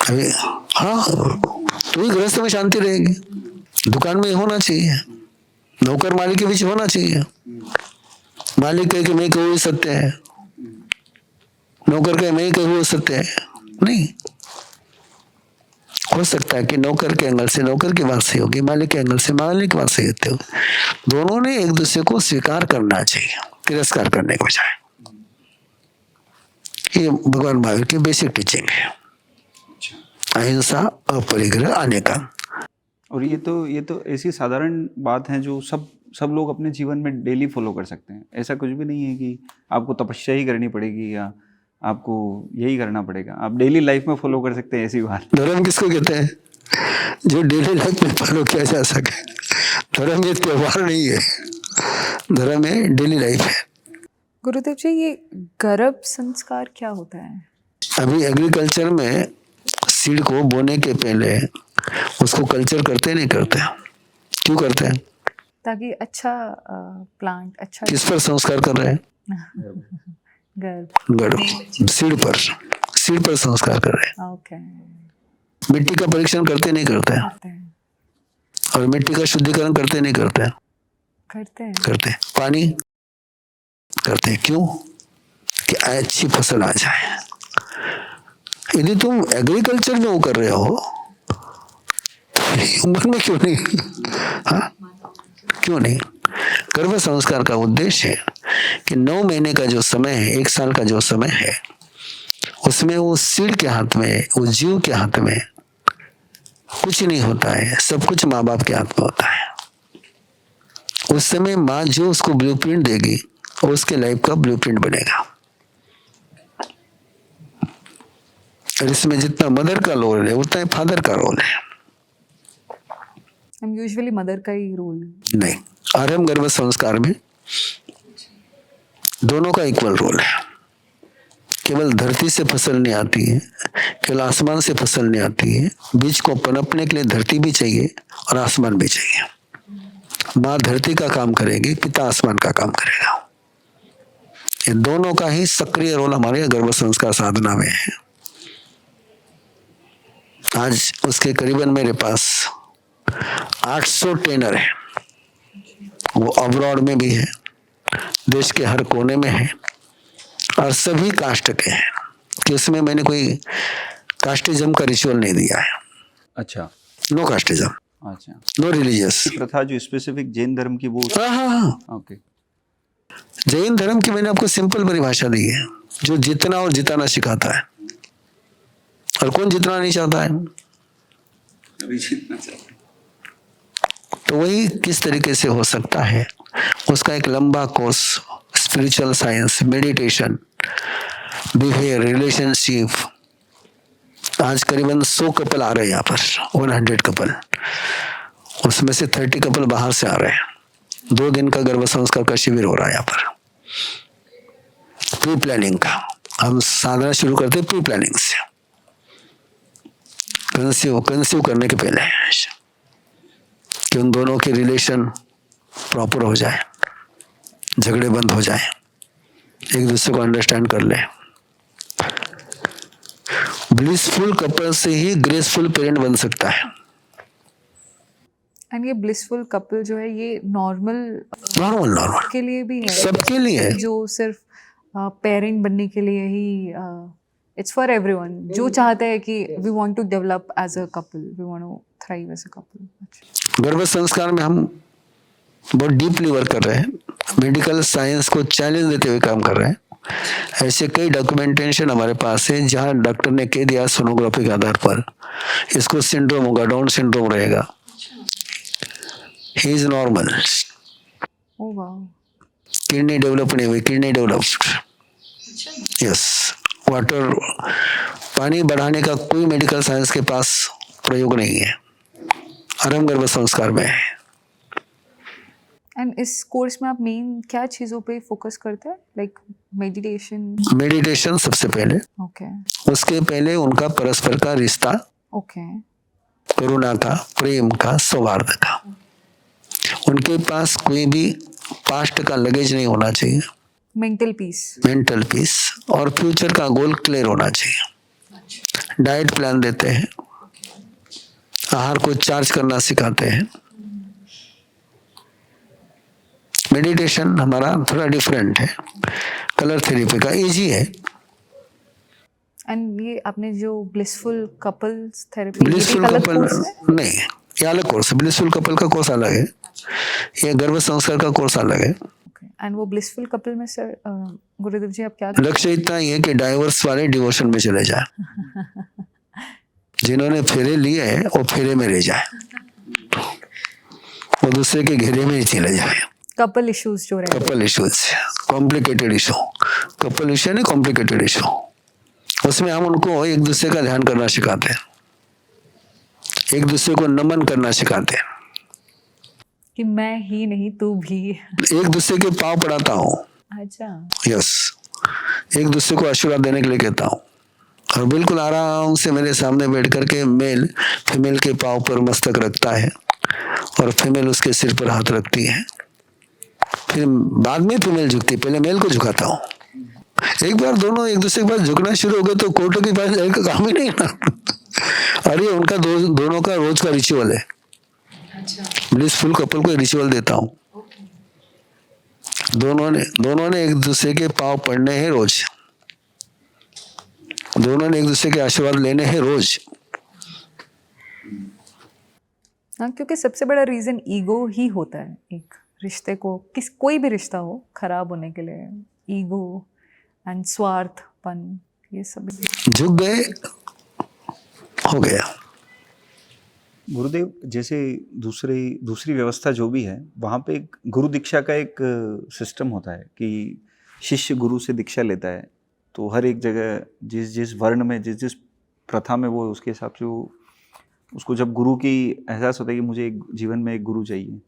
अभी हाँ, तो ही गृहस्थ में शांति रहेगी। दुकान में होना चाहिए, नौकर मालिक के बीच होना चाहिए। मालिक कहे कि मैं कहूँ सत्य है, नौकर कहे मैं कहूँ सत्य है, नहीं। हो सकता है कि नौकर के एंगल से नौकर की बात सही होगी, मालिक के एंगल से मालिक की बात सही होती होगी। दोनों ने एक दूसरे को स्वीकार करना चाहिए, तिरस्कार करने के बजाय। ये भगवान महावीर की बेसिक टीचिंग है, अहिंसा, अपरिग्रह, अनेकांत। और ये तो ऐसी साधारण बात है जो सब लोग अपने जीवन में डेली फॉलो कर सकते हैं। ऐसा कुछ भी नहीं है कि आपको तपस्या ही करनी पड़ेगी या आपको यही करना पड़ेगा, आप डेली लाइफ में फॉलो कर सकते हैं ऐसी बात। धर्म किसको कहते हैं? जो डेली लाइफ में फॉलो किया जा सके। धर्म ये त्योहार नहीं है, धर्म है डेली लाइफ है। गुरुदेव जी, ये गर्भ संस्कार क्या होता है? अभी एग्रीकल्चर में सीड को बोने के पहले उसको कल्चर करते नहीं करते? क्यों करते हैं? ताकि अच्छा प्लांट, अच्छा किस पर संस्कार कर रहे हैं? गर्भ, सीड पर संस्कार कर रहे हैं। ओके, मिट्टी का परीक्षण करते नहीं करते? और मिट्टी का शुद्धिकरण करते नहीं करते? करते हैं। पानी करते हैं, क्यों? कि अच्छी फसल आ जाए। यदि तुम एग्रीकल्चर में वो कर रहे हो ह्यूमन में क्यों नहीं? हाँ, क्यों नहीं? गर्भ संस्कार का उद्देश्य है कि 9 महीने का जो समय है, 1 साल का जो समय है, उसमें वो सीड के हाथ में, वो जीव के हाथ में कुछ नहीं होता है, सब कुछ माँ बाप के हाथ में होता है। उस समय माँ जो उसको ब्लूप्रिंट देगी, उसके लाइफ का ब्लूप्रिंट बनेगा। और इसमें जितना मदर का रोल है उतना ही फादर का रोल है। हम यूजुअली मदर का ही रोल नहीं, आरंभ गर्भ संस्कार में दोनों का इक्वल रोल है। केवल धरती से फसल नहीं आती है, केवल आसमान से फसल नहीं आती है। बीज को पनपने के लिए धरती भी चाहिए और आसमान भी चाहिए। माँ धरती का काम करेगी, पिता आसमान का काम करेगा। ये दोनों का ही सक्रिय रोल हमारे गर्भ संस्कार साधना में है। आज उसके करीबन मेरे पास 800 ट्रेनर है, वो अब्रॉड में भी है, देश के हर कोने में है, और सभी कास्ट के हैं। कि उसमें मैंने कोई कास्टिज्म का रिचुअल नहीं दिया है। अच्छा, नो कास्टिज्म, अच्छा, नो रिलीजियस प्रथा जो स्पेसिफिक जैन धर्म की वो। हाँ, ओके। जैन धर्म की मैंने आपको सिंपल परिभाषा दी है, जो जितना और जिताना सिखाता है। और कौन जितना नहीं चाहता है? अभी जीतना चाहता है। तो वही किस तरीके से हो सकता है, उसका एक लंबा course, spiritual science, meditation, behaviour, relationship. आज करीबन 100 कपल आ रहे हैं यहाँ पर, 100 कपल, उसमें से 30 कपल बाहर से आ रहे हैं। 2 दिन का गर्भ संस्कार का शिविर हो रहा है यहाँ पर, प्री प्लानिंग का। हम साधना शुरू करते हैं प्री प्लानिंग से, कंसीव करने के पहले, कि उन दोनों के रिलेशन प्रॉपर हो जाए, झगड़े बंद हो जाए, एक दूसरे को अंडरस्टैंड कर ले। ब्लिसफुल कपल से ही ग्रेसफुल पेरेंट बन सकता है। एंड ये ब्लिसफुल कपल जो है ये नॉर्मल नॉर्मल के लिए भी है, सबके लिए है। जो सिर्फ पेरेंट बनने के लिए ही, इट्स फॉर एवरीवन जो चाहते हैं कि we want to develop as a couple, we want to thrive as a couple. गर्भ संस्कार में हम बहुत डीपली वर्क कर रहे हैं, मेडिकल साइंस को चैलेंज देते हुए काम कर रहे हैं। ऐसे कई डॉक्यूमेंटेशन हमारे पास है जहां डॉक्टर ने कह दिया सोनोग्राफी के आधार पर इसको सिंड्रोम होगा, डाउन सिंड्रोम रहेगा, he is normal, oh wow, kidney develop नहीं हुई, किडनी डेवलप्ड, यस। वाटर, पानी बढ़ाने का कोई मेडिकल साइंस के पास प्रयोग नहीं है, आरंभ गर्भ संस्कार में है। एंड इस कोर्स में आप मेन क्या चीज़ों पे फोकस करते हैं, लाइक मेडिटेशन? मेडिटेशन सबसे पहले, ओके उसके पहले उनका परस्पर का रिश्ता, ओके करुणा का, प्रेम का, सौहार्द का। उनके पास कोई भी पास्ट का लगेज नहीं होना चाहिए, मेंटल पीस, मेंटल पीस, और फ्यूचर का गोल क्लियर होना चाहिए। डाइट प्लान देते हैं, आहार को चार्ज करना सिखाते हैं। मेडिटेशन हमारा थोड़ा डिफरेंट है, कलर थेरेपी का इजी है। एंड ये आपने जो blissful couples therapy, blissful couple नहीं, ये अलग कोर्स है। ब्लिसफुल कपल का कोर्स अलग है, ये गर्भ संस्कार का कोर्स अलग है। एंड वो ब्लिसफुल कपल में सर गुरुदेव जी आप क्या लक्ष्य इतना ही है कि डाइवर्स वाले डिवोशन में चले जाए, जिन्होंने फेरे लिए हैं वो फेरे में रह जाए, वो दूसरे के घेरे में ही चले जाए। कपल इश्यूज जो रहते हैं, couple issues, complicated issue, couple issue नहीं, कॉम्प्लिकेटेड इशू, उसमें हम उनको एक दूसरे का ध्यान करना सिखाते हैं, एक दूसरे को नमन करना सिखाते हैं, कि मैं ही नहीं तू भी। एक दूसरे के पाँव पड़ाता हूँ, अच्छा, यस, एक दूसरे को आशीर्वाद देने के लिए कहता हूँ, और बिल्कुल आराम से मेरे सामने बैठ करके मेल फीमेल के पाँव पर मस्तक रखता है और फीमेल उसके सिर पर हाथ रखती है। फिर बाद में फीमेल झुकती, पहले मेल को झुकाता हूँ। एक बार दोनों एक दूसरे के पास झुकना शुरू हो गए तो कोर्टों के पास जाने का काम ही नहीं ना। अरे उनका दोनों का रोज का रिचुअल है। ब्लिसफुल कपल को रिचुअल देता हूँ, दोनों ने एक दूसरे के पाँव पड़ने हैं रोज, दोनों ने एक दूसरे के आशीर्वाद लेने हैं रोज। हाँ, क्योंकि सबसे बड़ा रीजन ईगो ही होता है एक रिश्ते को, कोई भी रिश्ता हो खराब होने के लिए, ईगो एंड स्वार्थपन, ये सब झुक गए, हो गया। गुरुदेव, जैसे दूसरी व्यवस्था जो भी है वहाँ पे एक गुरु दीक्षा का एक सिस्टम होता है कि शिष्य गुरु से दीक्षा लेता है, तो हर एक जगह जिस वर्ण में जिस प्रथा में वो उसके हिसाब से वो उसको जब गुरु की एहसास होता है कि मुझे एक जीवन में एक गुरु चाहिए,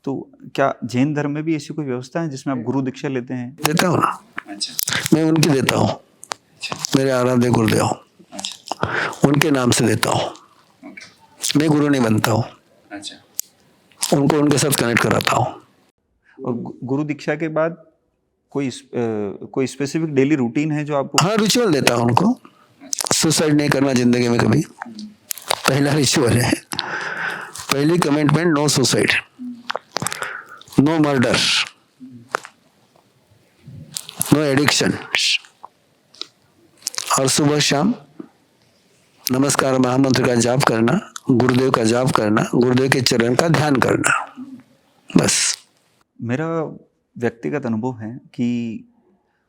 तो क्या जैन धर्म में भी ऐसी कोई व्यवस्था है जिसमें आप गुरु दीक्षा लेते हैं? देता हूँ ना। अच्छा। मैं उनकी देता हूँ। अच्छा। मेरे आराध्य गुरुदेव। अच्छा। उनके नाम से देता हूँ। मैं गुरु नहीं बनता हूँ। अच्छा। उनको उनके साथ कनेक्ट कराता हूँ। और गुरु दीक्षा के बाद कोई स्पेसिफिक डेली रूटीन है जो आपको? हाँ, रिचुअल देता हूँ उनको। सुसाइड नहीं करना जिंदगी में कभी, पहला रिचुअल है। पहली commitment, no suicide, no murder, no addiction, और सुबह शाम नमस्कार महामंत्र का जाप करना, गुरुदेव का जाप करना, गुरुदेव के चरण का ध्यान करना, बस। मेरा व्यक्तिगत अनुभव है कि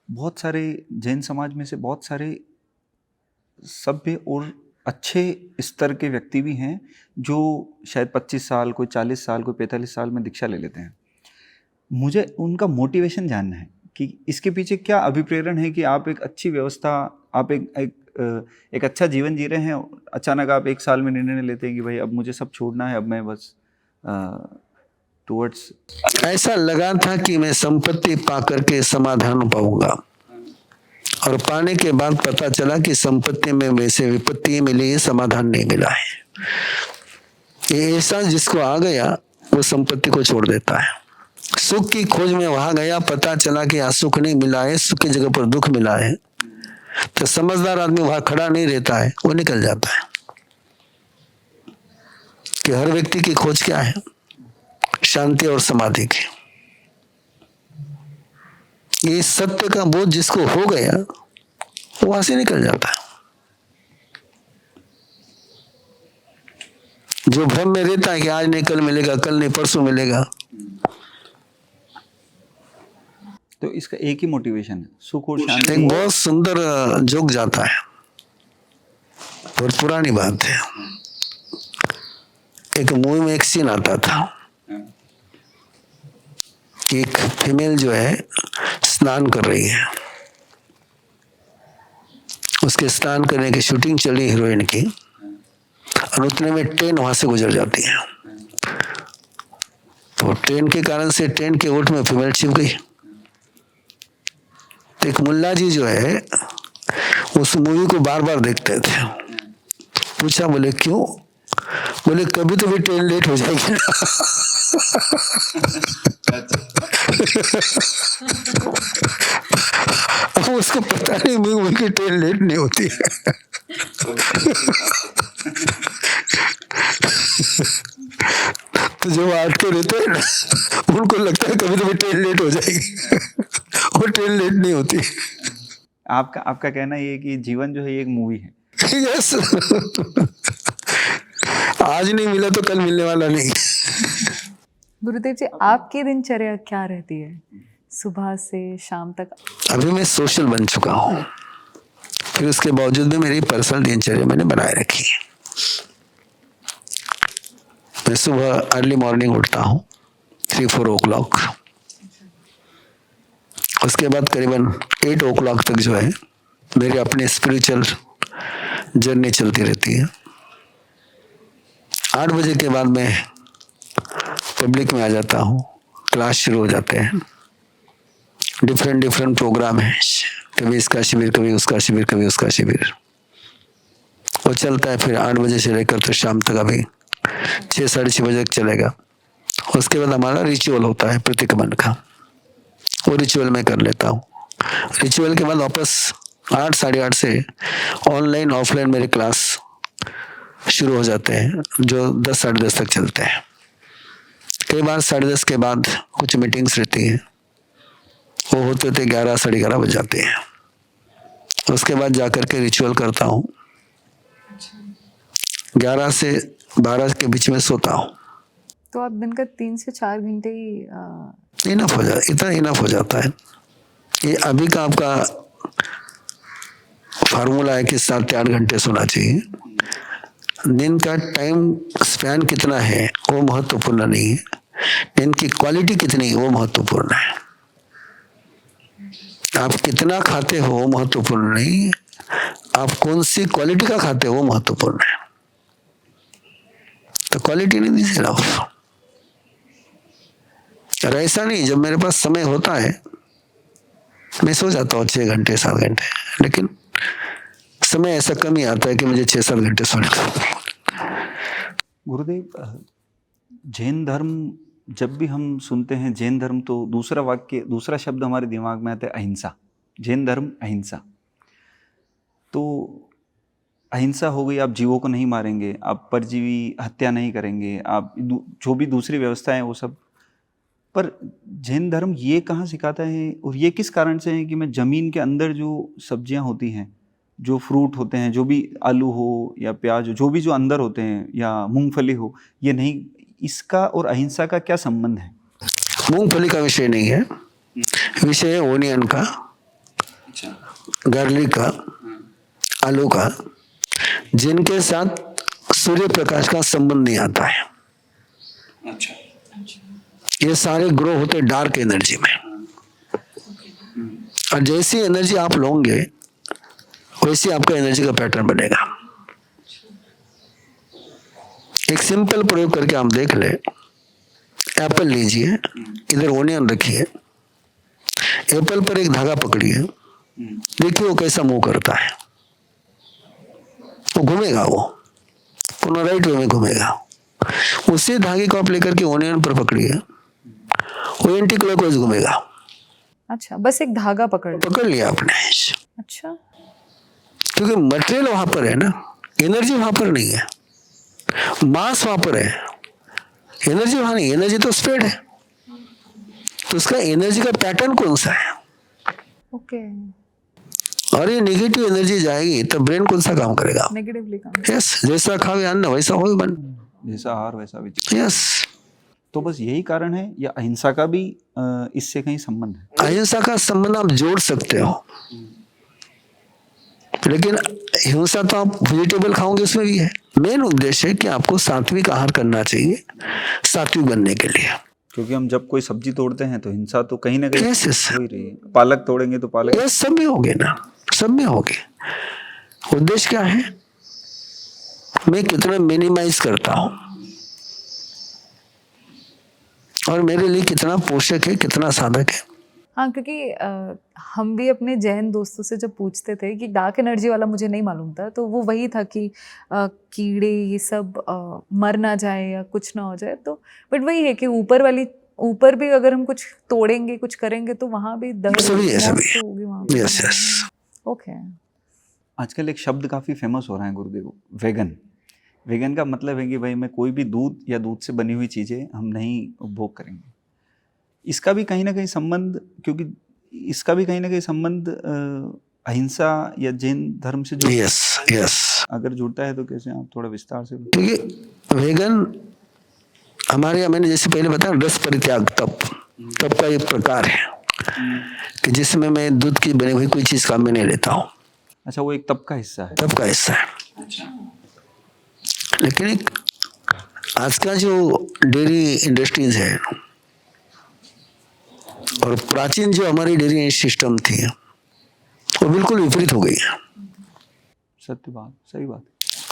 बहुत सारे जैन समाज में से बहुत सारे सभ्य और अच्छे स्तर के व्यक्ति भी हैं जो शायद 25 साल, कोई 40 साल, कोई 45 साल में दीक्षा ले लेते हैं। मुझे उनका मोटिवेशन जानना है कि इसके पीछे क्या अभिप्रेरण है कि आप एक अच्छी व्यवस्था, आप एक अच्छा जीवन जी रहे हैं, अचानक आप 1 साल में निर्णय लेते हैं कि भाई अब मुझे सब छोड़ना है, अब मैं बस टुवर्ड्स। ऐसा लगा था कि मैं संपत्ति पा करके समाधान पाऊंगा, और पाने के बाद पता चला कि संपत्ति में वैसे विपत्ति मिली है, समाधान नहीं मिला है। ये ऐसा जिसको आ गया वो संपत्ति को छोड़ देता है। सुख की खोज में वहां गया, पता चला कि यहाँ सुख नहीं मिला है, सुख की जगह पर दुख मिला है, तो समझदार आदमी वहां खड़ा नहीं रहता है, वो निकल जाता है। कि हर व्यक्ति की खोज क्या है? शांति और समाधि की। ये सत्य का बोध जिसको हो गया वो वहां से निकल जाता है। जो भ्रम में रहता है कि आज नहीं कल मिलेगा, कल नहीं परसों मिलेगा, तो इसका एक ही मोटिवेशन है, सुख और शांति। एक बहुत सुंदर जोक जाता है, बहुत पुरानी बात है। एक मूवी में एक सीन आता था कि एक फीमेल जो है स्नान कर रही है, उसके स्नान करने की शूटिंग चल रही हीरोइन की, और उतने में ट्रेन वहां से गुजर जाती है। तो ट्रेन के कारण से ट्रेन के ओट में फीमेल छिप गई। तो एक मुल्ला जी जो है उस मूवी को बार बार देखते थे। पूछा, बोले क्यों? बोले कभी तो भी ट्रेन लेट हो जाएगी ना। अब उसको पता नहीं मूवी की ट्रेन लेट नहीं होती है। तो जो आठ के रहते हैं ना, उनको लगता है कभी तो भी ट्रेन लेट हो जाएगी, और ट्रेन लेट नहीं होती। आपका कहना ये है कि जीवन जो है ये एक मूवी है। यस। आज नहीं मिला तो कल मिलने वाला नहीं। गुरुदेव जी, आपकी दिनचर्या क्या रहती है सुबह से शाम तक? अभी मैं सोशल बन चुका हूँ, फिर उसके बावजूद भी मेरी पर्सनल दिनचर्या मैंने बनाए रखी है। मैं सुबह अर्ली मॉर्निंग उठता हूँ 3-4 o'clock। उसके बाद करीबन 8 o'clock तक जो है मेरी अपनी स्पिरिचुअल जर्नी चलती रहती है। 8 बजे के बाद मैं पब्लिक में आ जाता हूँ, क्लास शुरू हो जाते हैं। डिफरेंट प्रोग्राम है, कभी इसका शिविर, कभी उसका शिविर, कभी उसका शिविर, वो चलता है। फिर 8 बजे से लेकर तो शाम तक अभी 6-6:30 बजे तक चलेगा। उसके बाद हमारा रिचुअल होता है प्रतिक्रमण का, वो रिचुअल मैं कर लेता हूँ। रिचुअल के बाद वापस 8-8:30 से ऑनलाइन ऑफलाइन मेरे क्लास शुरू हो जाते हैं, जो 10-10:30 तक चलते हैं। कई बार 10:30 के बाद कुछ मीटिंग्स रहती हैं, वो होते होते 11-11:30 बज जाते हैं। उसके बाद जाकर के रिचुअल करता हूँ। 11 से 12 के बीच में सोता हूँ। तो आप दिन का 3 से 4 घंटे ही इनफ हो जाता, इतना इनफ हो जाता है। ये अभी का आपका फार्मूला है कि 7 से 8 घंटे सोना चाहिए। दिन का टाइम स्पैन कितना है वो महत्वपूर्ण नहीं है, दिन की क्वालिटी कितनी है वो महत्वपूर्ण है। आप कितना खाते हो वो महत्वपूर्ण नहीं, आप कौन सी क्वालिटी का खाते हो वो महत्वपूर्ण है। तो क्वालिटी नहीं दिख रहा। और ऐसा नहीं, जब मेरे पास समय होता है मैं सो जाता हूँ 6 घंटे 7 घंटे, लेकिन समय ऐसा कम ही आता है कि मुझे 6-7 घंटे सोने का। गुरुदेव, जैन धर्म जब भी हम सुनते हैं जैन धर्म, तो दूसरा शब्द हमारे दिमाग में आता है अहिंसा। जैन धर्म अहिंसा। तो अहिंसा हो गई, आप जीवों को नहीं मारेंगे, आप परजीवी हत्या नहीं करेंगे, आप जो भी दूसरी व्यवस्था है वो सब। पर जैन धर्म ये कहाँ सिखाता है और ये किस कारण से है कि मैं ज़मीन के अंदर जो सब्जियां होती हैं, जो फ्रूट होते हैं, जो भी आलू हो या प्याज हो, जो भी जो अंदर होते हैं, या मूंगफली हो, ये नहीं, इसका और अहिंसा का क्या संबंध है? मूंगफली का विषय नहीं है, विषय है ओनियन का, गार्लिक का, आलू का, जिनके साथ सूर्य प्रकाश का संबंध नहीं आता है। अच्छा, ये सारे ग्रो होते डार्क एनर्जी में, और जैसी एनर्जी आप लोगे वैसी आपका एनर्जी का पैटर्न बनेगा। एक सिंपल प्रयोग करके आप देख ले। एप्पल लीजिए, इधर ओनियन रखिए, एप्पल पर एक धागा पकड़िए, देखिए वो कैसा मूव करता है। वो घूमेगा, वो राइट वे में घूमेगा। उसी धागे को आप लेकर के ओनियन पर पकड़िए, वो एंटी क्लॉकवाइज घूमेगा। अच्छा, बस एक धागा पकड़ लिया आपने। अच्छा, क्योंकि मटेरियल वहां पर है ना, एनर्जी वहां पर नहीं है, मास वहां पर है, एनर्जी वहां नहीं। एनर्जी तो स्प्रेड है, तो उसका एनर्जी का पैटर्न कौन सा है? ओके। और ये नेगेटिव एनर्जी जाएगी तो ब्रेन कौन सा काम करेगा? नेगेटिवली काम। यस, जैसा खावे अन्न वैसा हो मन। जैसा आहार वैसा विचार। यस, तो बस यही कारण है, या अहिंसा का भी इससे कहीं संबंध है? अहिंसा का संबंध आप जोड़ सकते हो, लेकिन हिंसा तो आप वेजिटेबल खाओगे उसमें भी है। मेन उद्देश्य है कि आपको सात्विक आहार करना चाहिए सात्विक बनने के लिए। क्योंकि हम जब कोई सब्जी तोड़ते हैं तो हिंसा तो कहीं ना कहीं Yes, yes. हो ही रही है। पालक तोड़ेंगे तो पालक। ये सब में होगे ना, सब में होगे। उद्देश्य क्या है? मैं कितना मिनिमाइज करता हूं और मेरे लिए कितना पोषक है, कितना साधक है। हाँ, क्योंकि हम भी अपने जैन दोस्तों से जब पूछते थे कि डार्क एनर्जी वाला मुझे नहीं मालूम था, तो वो वही था कि कीड़े ये सब मर ना जाए या कुछ ना हो जाए। तो बट वही है कि ऊपर भी अगर हम कुछ तोड़ेंगे, कुछ करेंगे तो वहाँ भी सभी है, सभी है। होगी वहाँ पे। Yes yes. ओके। आजकल एक शब्द काफी फेमस हो रहा है गुरुदेव, वेगन। वेगन का मतलब है कि भाई मैं कोई भी दूध या दूध से बनी हुई चीजें हम नहीं उपभोग करेंगे। इसका भी कहीं ना कहीं संबंध, क्योंकि इसका भी कहीं ना कहीं संबंध अहिंसा या जैन धर्म से जो यस यस, अगर जुड़ता है तो कैसे, आप थोड़ा विस्तार से? क्योंकि वेगन हमारे यहाँ, मैंने जैसे पहले बताया, रस परित्याग तप का एक प्रकार है कि जिसमें मैं दूध की बनी हुई कोई चीज काम में नहीं लेता हूँ। अच्छा, वो एक तप का हिस्सा है? तप का हिस्सा है। लेकिन एक आज का जो डेयरी इंडस्ट्रीज है और प्राचीन जो हमारी डेयरी सिस्टम थी, वो बिल्कुल विपरीत हो गई है। सत्य बात, सही बात।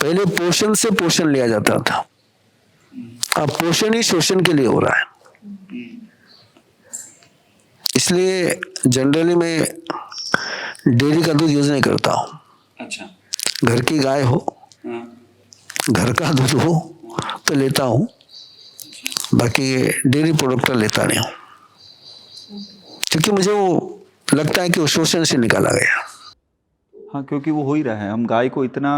पहले पोषण से पोषण लिया जाता था, अब पोषण ही शोषण के लिए हो रहा है। इसलिए जनरली मैं डेयरी का दूध यूज नहीं करता हूँ। अच्छा। घर की गाय हो, घर का दूध हो तो लेता हूँ, बाकी डेयरी प्रोडक्ट लेता नहीं हूँ, क्योंकि मुझे वो लगता है कि वो शोषण से निकाला गया। हाँ, क्योंकि वो हो ही रहा है। हम गाय को इतना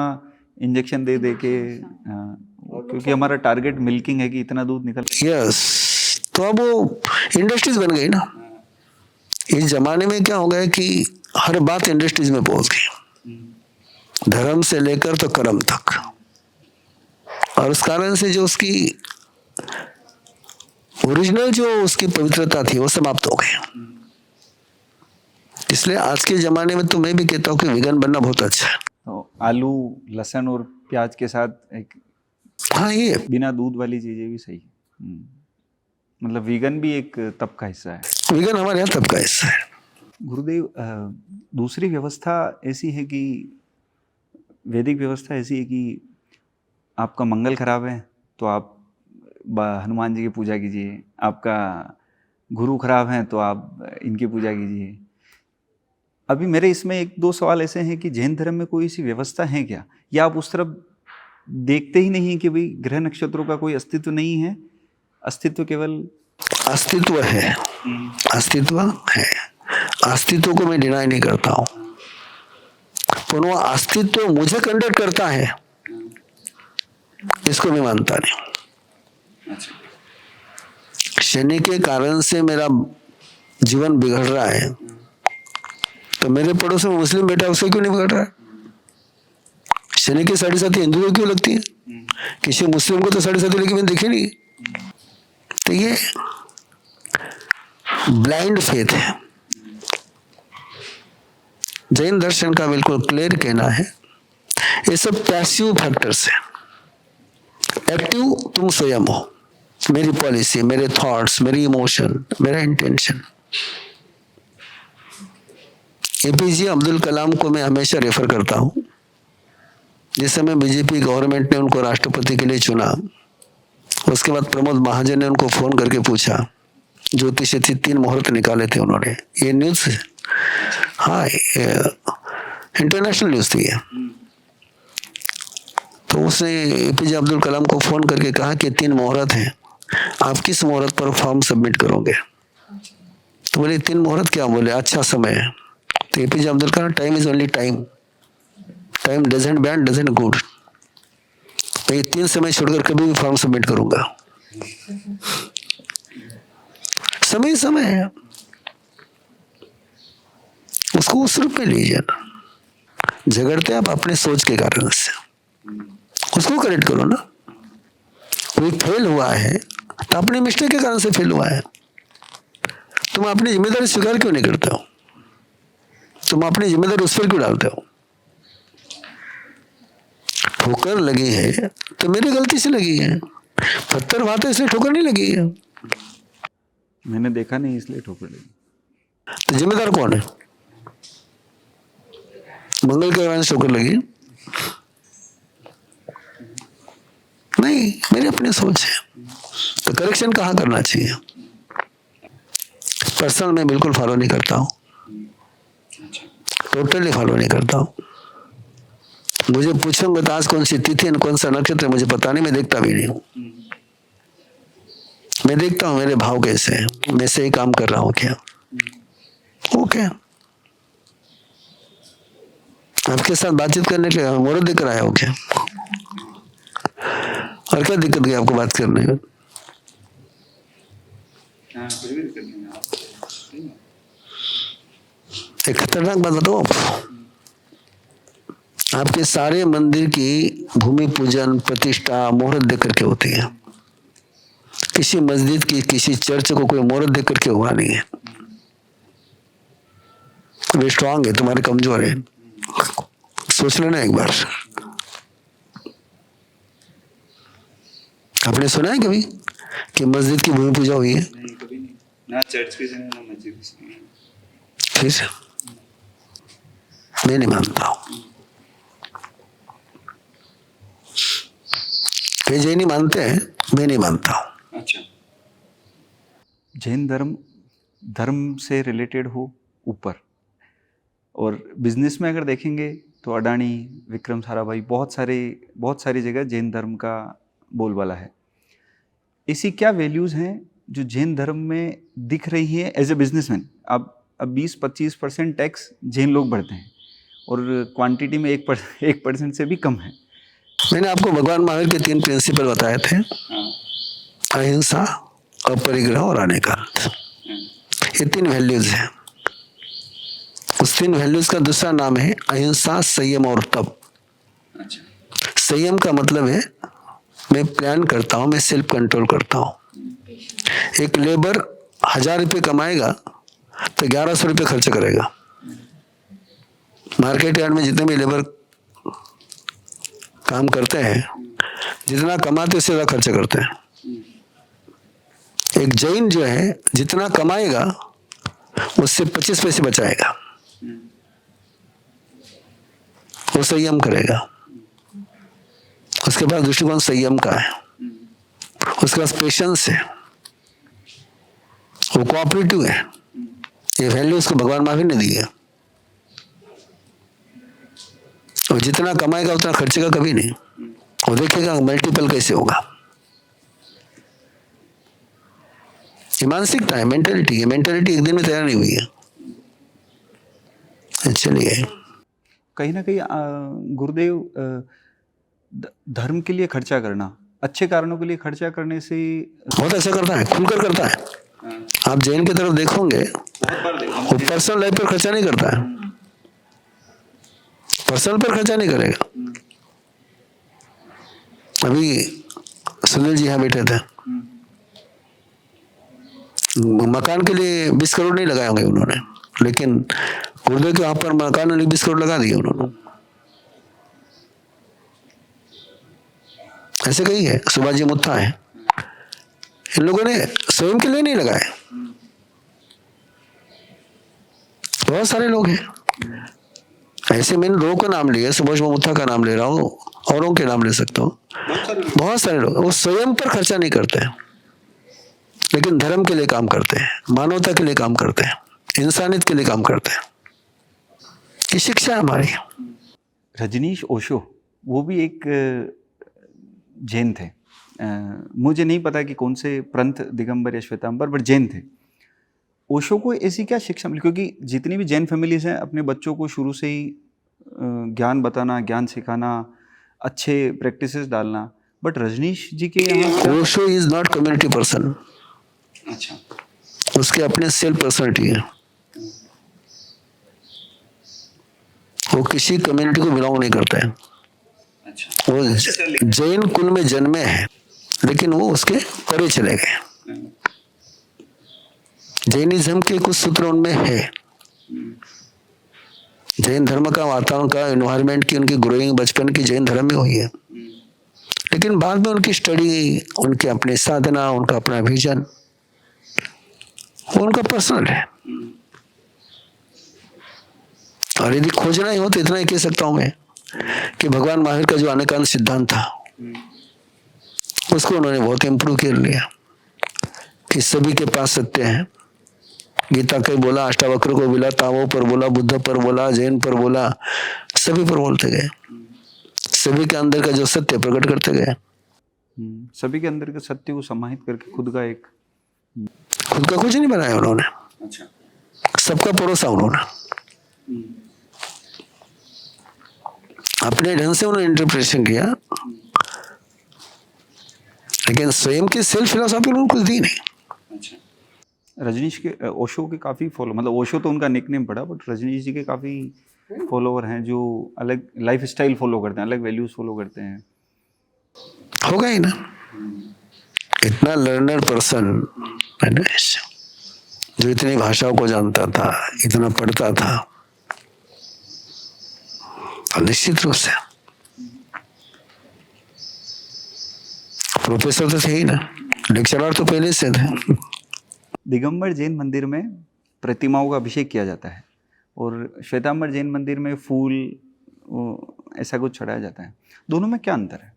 इंजेक्शन दे दे के, क्योंकि हमारा टारगेट मिल्किंग है कि इतना दूध निकल। यस, तो अब वो इंडस्ट्रीज बन गई ना। इस जमाने में क्या हो गया कि हर बात इंडस्ट्रीज में पहुंच गई, धर्म से लेकर तो कर्म तक, और उस कारण से जो उसकी ओरिजिनल जो उसकी पवित्रता थी वो समाप्त हो गई। इसलिए आज के जमाने में तो मैं भी कहता हूँ कि वीगन बनना बहुत अच्छा है। तो आलू, लहसुन और प्याज के साथ एक, हाँ, ये बिना दूध वाली चीजें भी सही है। मतलब वीगन भी एक तप का हिस्सा है। वीगन हमारे यहाँ तप का हिस्सा है। गुरुदेव, दूसरी व्यवस्था ऐसी है कि वैदिक व्यवस्था ऐसी है कि आपका मंगल खराब है तो आप हनुमान जी की पूजा कीजिए, आपका गुरु खराब है तो आप इनकी पूजा कीजिए। अभी मेरे इसमें एक दो सवाल ऐसे हैं कि जैन धर्म में कोई ऐसी व्यवस्था है क्या, या आप उस तरफ देखते ही नहीं है कि भाई ग्रह नक्षत्रों का कोई अस्तित्व नहीं है, अस्तित्व केवल अस्तित्व है, अस्तित्व है, अस्तित्व को मैं डिनाई नहीं करता हूँ, पर वो अस्तित्व मुझे कंडक्ट करता है इसको मैं मानता नहीं। शनि के कारण से मेरा जीवन बिगड़ रहा है, तो मेरे पड़ोस में मुस्लिम बेटा उसको क्यों नहीं बिगड़ रहा है? शनि की 7.5 हिंदू को क्यों लगती है? किसी मुस्लिम को तो 7.5 लेकिन मैंने देखी नहीं। तो ये ब्लाइंड फेथ है। जैन दर्शन का बिल्कुल क्लियर कहना है ये सब पैसिव फैक्टर्स है। एक्टिव तुम स्वयं हो, मेरी पॉलिसी, मेरे थॉट्स, मेरी इमोशन, मेरा इंटेंशन। एपीजे अब्दुल कलाम को मैं हमेशा रेफर करता हूं। जिस समय बीजेपी गवर्नमेंट ने उनको राष्ट्रपति के लिए चुना, उसके बाद प्रमोद महाजन ने उनको फोन करके पूछा, ज्योतिष थी, 3 मुहूर्त निकाले थे उन्होंने। ये न्यूज, हाँ, इंटरनेशनल न्यूज थी ये। तो उसने एपीजे अब्दुल कलाम को फोन करके कहा कि 3 मुहूर्त हैं, आप किस मुहूर्त पर फॉर्म सबमिट करोगे? तो बोले 3 मुहूर्त क्या? बोले अच्छा समय है। तो APJ Abdul Kalam, time is only time, time doesn't bad doesn't good. मैं ये 3 समय छोड़कर कभी भी फॉर्म सबमिट करूंगा। समय समय है, उसको उस रूप में लीजिए ना। झगड़ते आप अपने सोच के कारण से, उसको करेक्ट करो ना। कोई फेल हुआ है तो अपने मिस्टेक के कारण से फेल हुआ है। तुम अपनी जिम्मेदारी स्वीकार क्यों नहीं करते हो? तुम अपनी जिम्मेदारी उस पर क्यों डालते हो? ठोकर लगी है तो मेरी गलती से लगी है, पत्थर वहां तो इसलिए ठोकर नहीं लगी है। मैंने देखा नहीं इसलिए ठोकर लगी। तो जिम्मेदार कौन है? मंगल के कारण ठोकर लगी नहीं, मेरी अपनी सोच है। तो करेक्शन कहाँ करना चाहिए? पर्सनल मैं बिल्कुल फॉलो नहीं करता हूँ, टोटली फॉलो नहीं करता हूँ। मुझे पूछोगे तो आज कौन सी तिथि है, कौन सा नक्षत्र है, मुझे पता नहीं, मैं देखता भी नहीं हूँ। मैं देखता हूँ मेरे भाव कैसे हैं, मैं सही काम कर रहा हूँ क्या, ओके। आपके साथ बातचीत करने के लिए मुहूर्त देकर आया हो क्या? और क्या दिक्कत गई आपको बात करने में? एक खतरनाक बात बताओ, आपके सारे मंदिर की भूमि पूजन प्रतिष्ठा मुहूर्त देकर के होती है। किसी मस्जिद की, किसी चर्च को कोई मुहूर्त देकर के हुआ नहीं है। वे स्ट्रांग है, तुम्हारे कमजोर है। सोच लेना एक बार। आपने सुना है कभी कि मस्जिद की भूमि पूजा हुई है? नहीं, कभी नहीं। ना चर्च की सुनी, ना मस्जिद की सुनी। फिर मैं नहीं मानता हूं। कई जैन नहीं मानते हैं, मैं नहीं मानता हूं। अच्छा, जैन धर्म से रिलेटेड हो ऊपर, और बिजनेस में अगर देखेंगे तो अडानी, विक्रम साराभाई, बहुत सारी जगह जैन धर्म का बोलबाला है। ऐसी क्या वैल्यूज हैं जो जैन धर्म में दिख रही है एज ए बिजनेसमैन? अब 20-25% टैक्स जैन लोग भरते हैं और क्वांटिटी में 1% से भी कम है। मैंने आपको भगवान महावीर के 3 प्रिंसिपल बताए थे, अहिंसा, अपरिग्रह और अनेकांत। ये 3 वैल्यूज हैं। उस 3 वैल्यूज का दूसरा नाम है अहिंसा, संयम और तप। संयम का मतलब है मैं प्लान करता हूं, मैं सेल्फ कंट्रोल करता हूं। एक लेबर 1000 रुपये कमाएगा तो 1100 रुपये खर्च करेगा। मार्केट यार्ड में जितने भी लेबर काम करते हैं, जितना कमाते उससे ज्यादा खर्च करते हैं। एक जैन जो है जितना कमाएगा उससे 25 पैसे बचाएगा, वो संयम करेगा। उसके पास दृष्टिकोण संयम का है, उसके पास पेशेंस है, वो कोऑपरेटिव है। ये वैल्यू उसको भगवान महावीर ने दी है। और जितना कमाएगा उतना खर्चेगा कभी नहीं, और देखेगा मल्टीपल कैसे होगा। ये मानसिकता है, मेंटेलिटी है। मेंटेलिटी एक दिन में तैयार नहीं हुई है। चलिए, कहीं ना कहीं गुरुदेव, धर्म के लिए खर्चा करना, अच्छे कारणों के लिए खर्चा करने से बहुत अच्छा करता है, खुलकर करता है। आप जैन की तरफ देखोगे, वो पर्सनल लाइफ पर खर्चा नहीं करता है, पर्सनल पर खर्चा नहीं करेगा। अभी सुनील जी यहाँ बैठे थे, मकान के लिए 20 करोड़ नहीं लगाए होंगे उन्होंने, लेकिन गुरुदेव के वहां पर मकान के लिए 20 करोड़ लगा दिए उन्होंने। ऐसे कई है, सुभाजी मुत्था है, इन लोगों ने स्वयं के लिए नहीं लगाए, बहुत सारे लोग हैं ऐसे। मैंने लोगों का नाम लिया, सुभाष मुत्था का नाम ले रहा हूँ, औरों के नाम ले सकता हूँ, बहुत सारे लोग वो स्वयं पर खर्चा नहीं करते हैं, लेकिन धर्म के लिए काम करते हैं, मानवता के लिए काम करते हैं, इंसानियत के लिए काम करते हैं। ये शिक्षा है हमारी। रजनीश ओशो वो भी एक जैन थे, मुझे नहीं पता कि कौन से पंथ, दिगंबर या श्वेतांबर, बट जैन थे। ओशो को ऐसी क्या शिक्षा मिली? क्योंकि जितनी भी जैन फैमिलीज हैं अपने बच्चों को शुरू से ही ज्ञान बताना, ज्ञान सिखाना, अच्छे प्रैक्टिसेस डालना, बट रजनीश जी के यहाँ Osho is not community person. अच्छा, उसके अपने सेल्फ पर्सनैलिटी है, वो किसी कम्युनिटी को बिलोंग नहीं करता है। अच्छा, वो जैन कुल में जन्मे हैं, लेकिन वो उसके परे चले गए। जैनिज्म के कुछ सूत्र उनमें है, जैन धर्म का वातावरण का एनवायरनमेंट की उनकी ग्रोइंग बचपन की जैन धर्म में हुई है, लेकिन बाद में उनकी स्टडी, उनके अपने साधना, उनका अपना विजन, वो उनका पर्सनल है। और यदि खोजना ही हो तो इतना ही कह सकता हूं मैं कि भगवान महावीर का जो अनेकांत सिद्धांत था उसको उन्होंने बहुत इम्प्रूव कर लिया कि सभी के पास सत्य है। गीता के बोला, अष्टावक्र को बोला, ताओ पर बोला, बुद्ध पर बोला, जैन पर बोला, सभी पर बोलते गए, सभी के अंदर का जो सत्य प्रकट करते गए। सभी के अंदर के सत्य को समाहित करके खुद का कुछ नहीं बनाया उन्होंने। अच्छा, सबका परोसा उन्होंने, अपने ढंग से उन्होंने इंटरप्रिटेशन किया, लेकिन स्वयं की सेल्फ फिलोसॉफी उन्होंने कुछ दी नहीं। अच्छा, रजनीश के ओशो के काफ़ी फॉलो, मतलब ओशो तो उनका निकनेम पड़ा, बट रजनीश जी के काफ़ी फॉलोवर हैं जो अलग लाइफ स्टाइल फॉलो करते हैं, अलग वैल्यूज फॉलो करते हैं। होगा ही ना, इतना लर्नर पर्सन है ना, जो इतनी भाषाओं को जानता था, इतना पढ़ता था, और निश्चित रूप से प्रोफेसर तो थे ही ना, लेक्चरर तो पहले से थे। दिगंबर जैन मंदिर में प्रतिमाओं का अभिषेक किया जाता है और श्वेतांबर जैन मंदिर में फूल ऐसा कुछ चढ़ाया जाता है। दोनों में क्या अंतर है?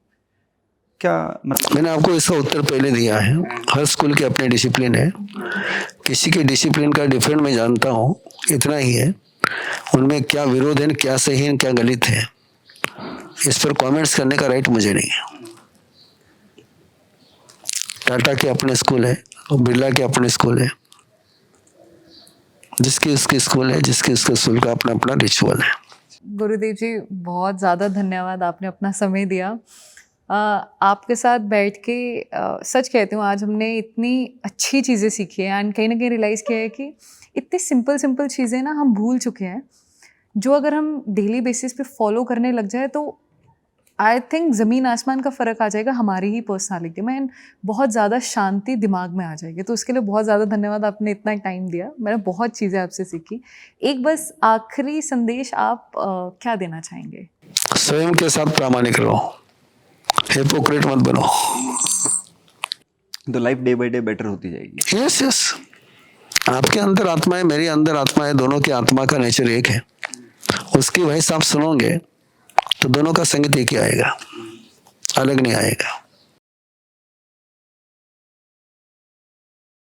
क्या मतलब? मैंने आपको इसका उत्तर पहले दिया है। हर स्कूल के अपने डिसिप्लिन है, किसी के डिसिप्लिन का डिफरेंट मैं जानता हूँ, इतना ही है। उनमें क्या विरोध है, क्या सही है, क्या गलत है, इस पर कमेंट्स करने का राइट मुझे नहीं है। टाटा के अपने स्कूल है और बिरला के अपने स्कूल है, जिसकी उसकी स्कूल है, जिसकी उसके स्कूल का अपना अपना रिचुअल है। गुरुदेव जी बहुत ज़्यादा धन्यवाद, आपने अपना समय दिया। आपके साथ बैठ के सच कहती हूँ आज हमने इतनी अच्छी चीज़ें सीखी हैं एंड कहीं ना कहीं रियलाइज़ किया है कि इतनी सिंपल चीज़ें ना हम भूल चुके हैं, जो अगर हम डेली बेसिस पे फॉलो करने लग जाए तो आई थिंक ज़मीन आसमान का फ़र्क आ जाएगा हमारी ही पर्सनालिटी में एंड बहुत ज़्यादा शांति दिमाग में आ जाएगी। तो उसके लिए बहुत ज़्यादा धन्यवाद, आपने इतना टाइम दिया, मैंने बहुत चीज़ें आपसे सीखी। एक बस आखिरी संदेश आप क्या देना चाहेंगे? स्वयं के साथ प्रामाणिक रहो, हिपोक्रेट मत बनो, तो life day by day better होती जाएगी। यस, आपके अंदर आत्मा है, मेरी अंदर आत्मा है, दोनों की आत्मा का नेचर एक है। उसकी वॉइस आप सुनोगे तो दोनों का संगीत एक ही आएगा, अलग नहीं आएगा।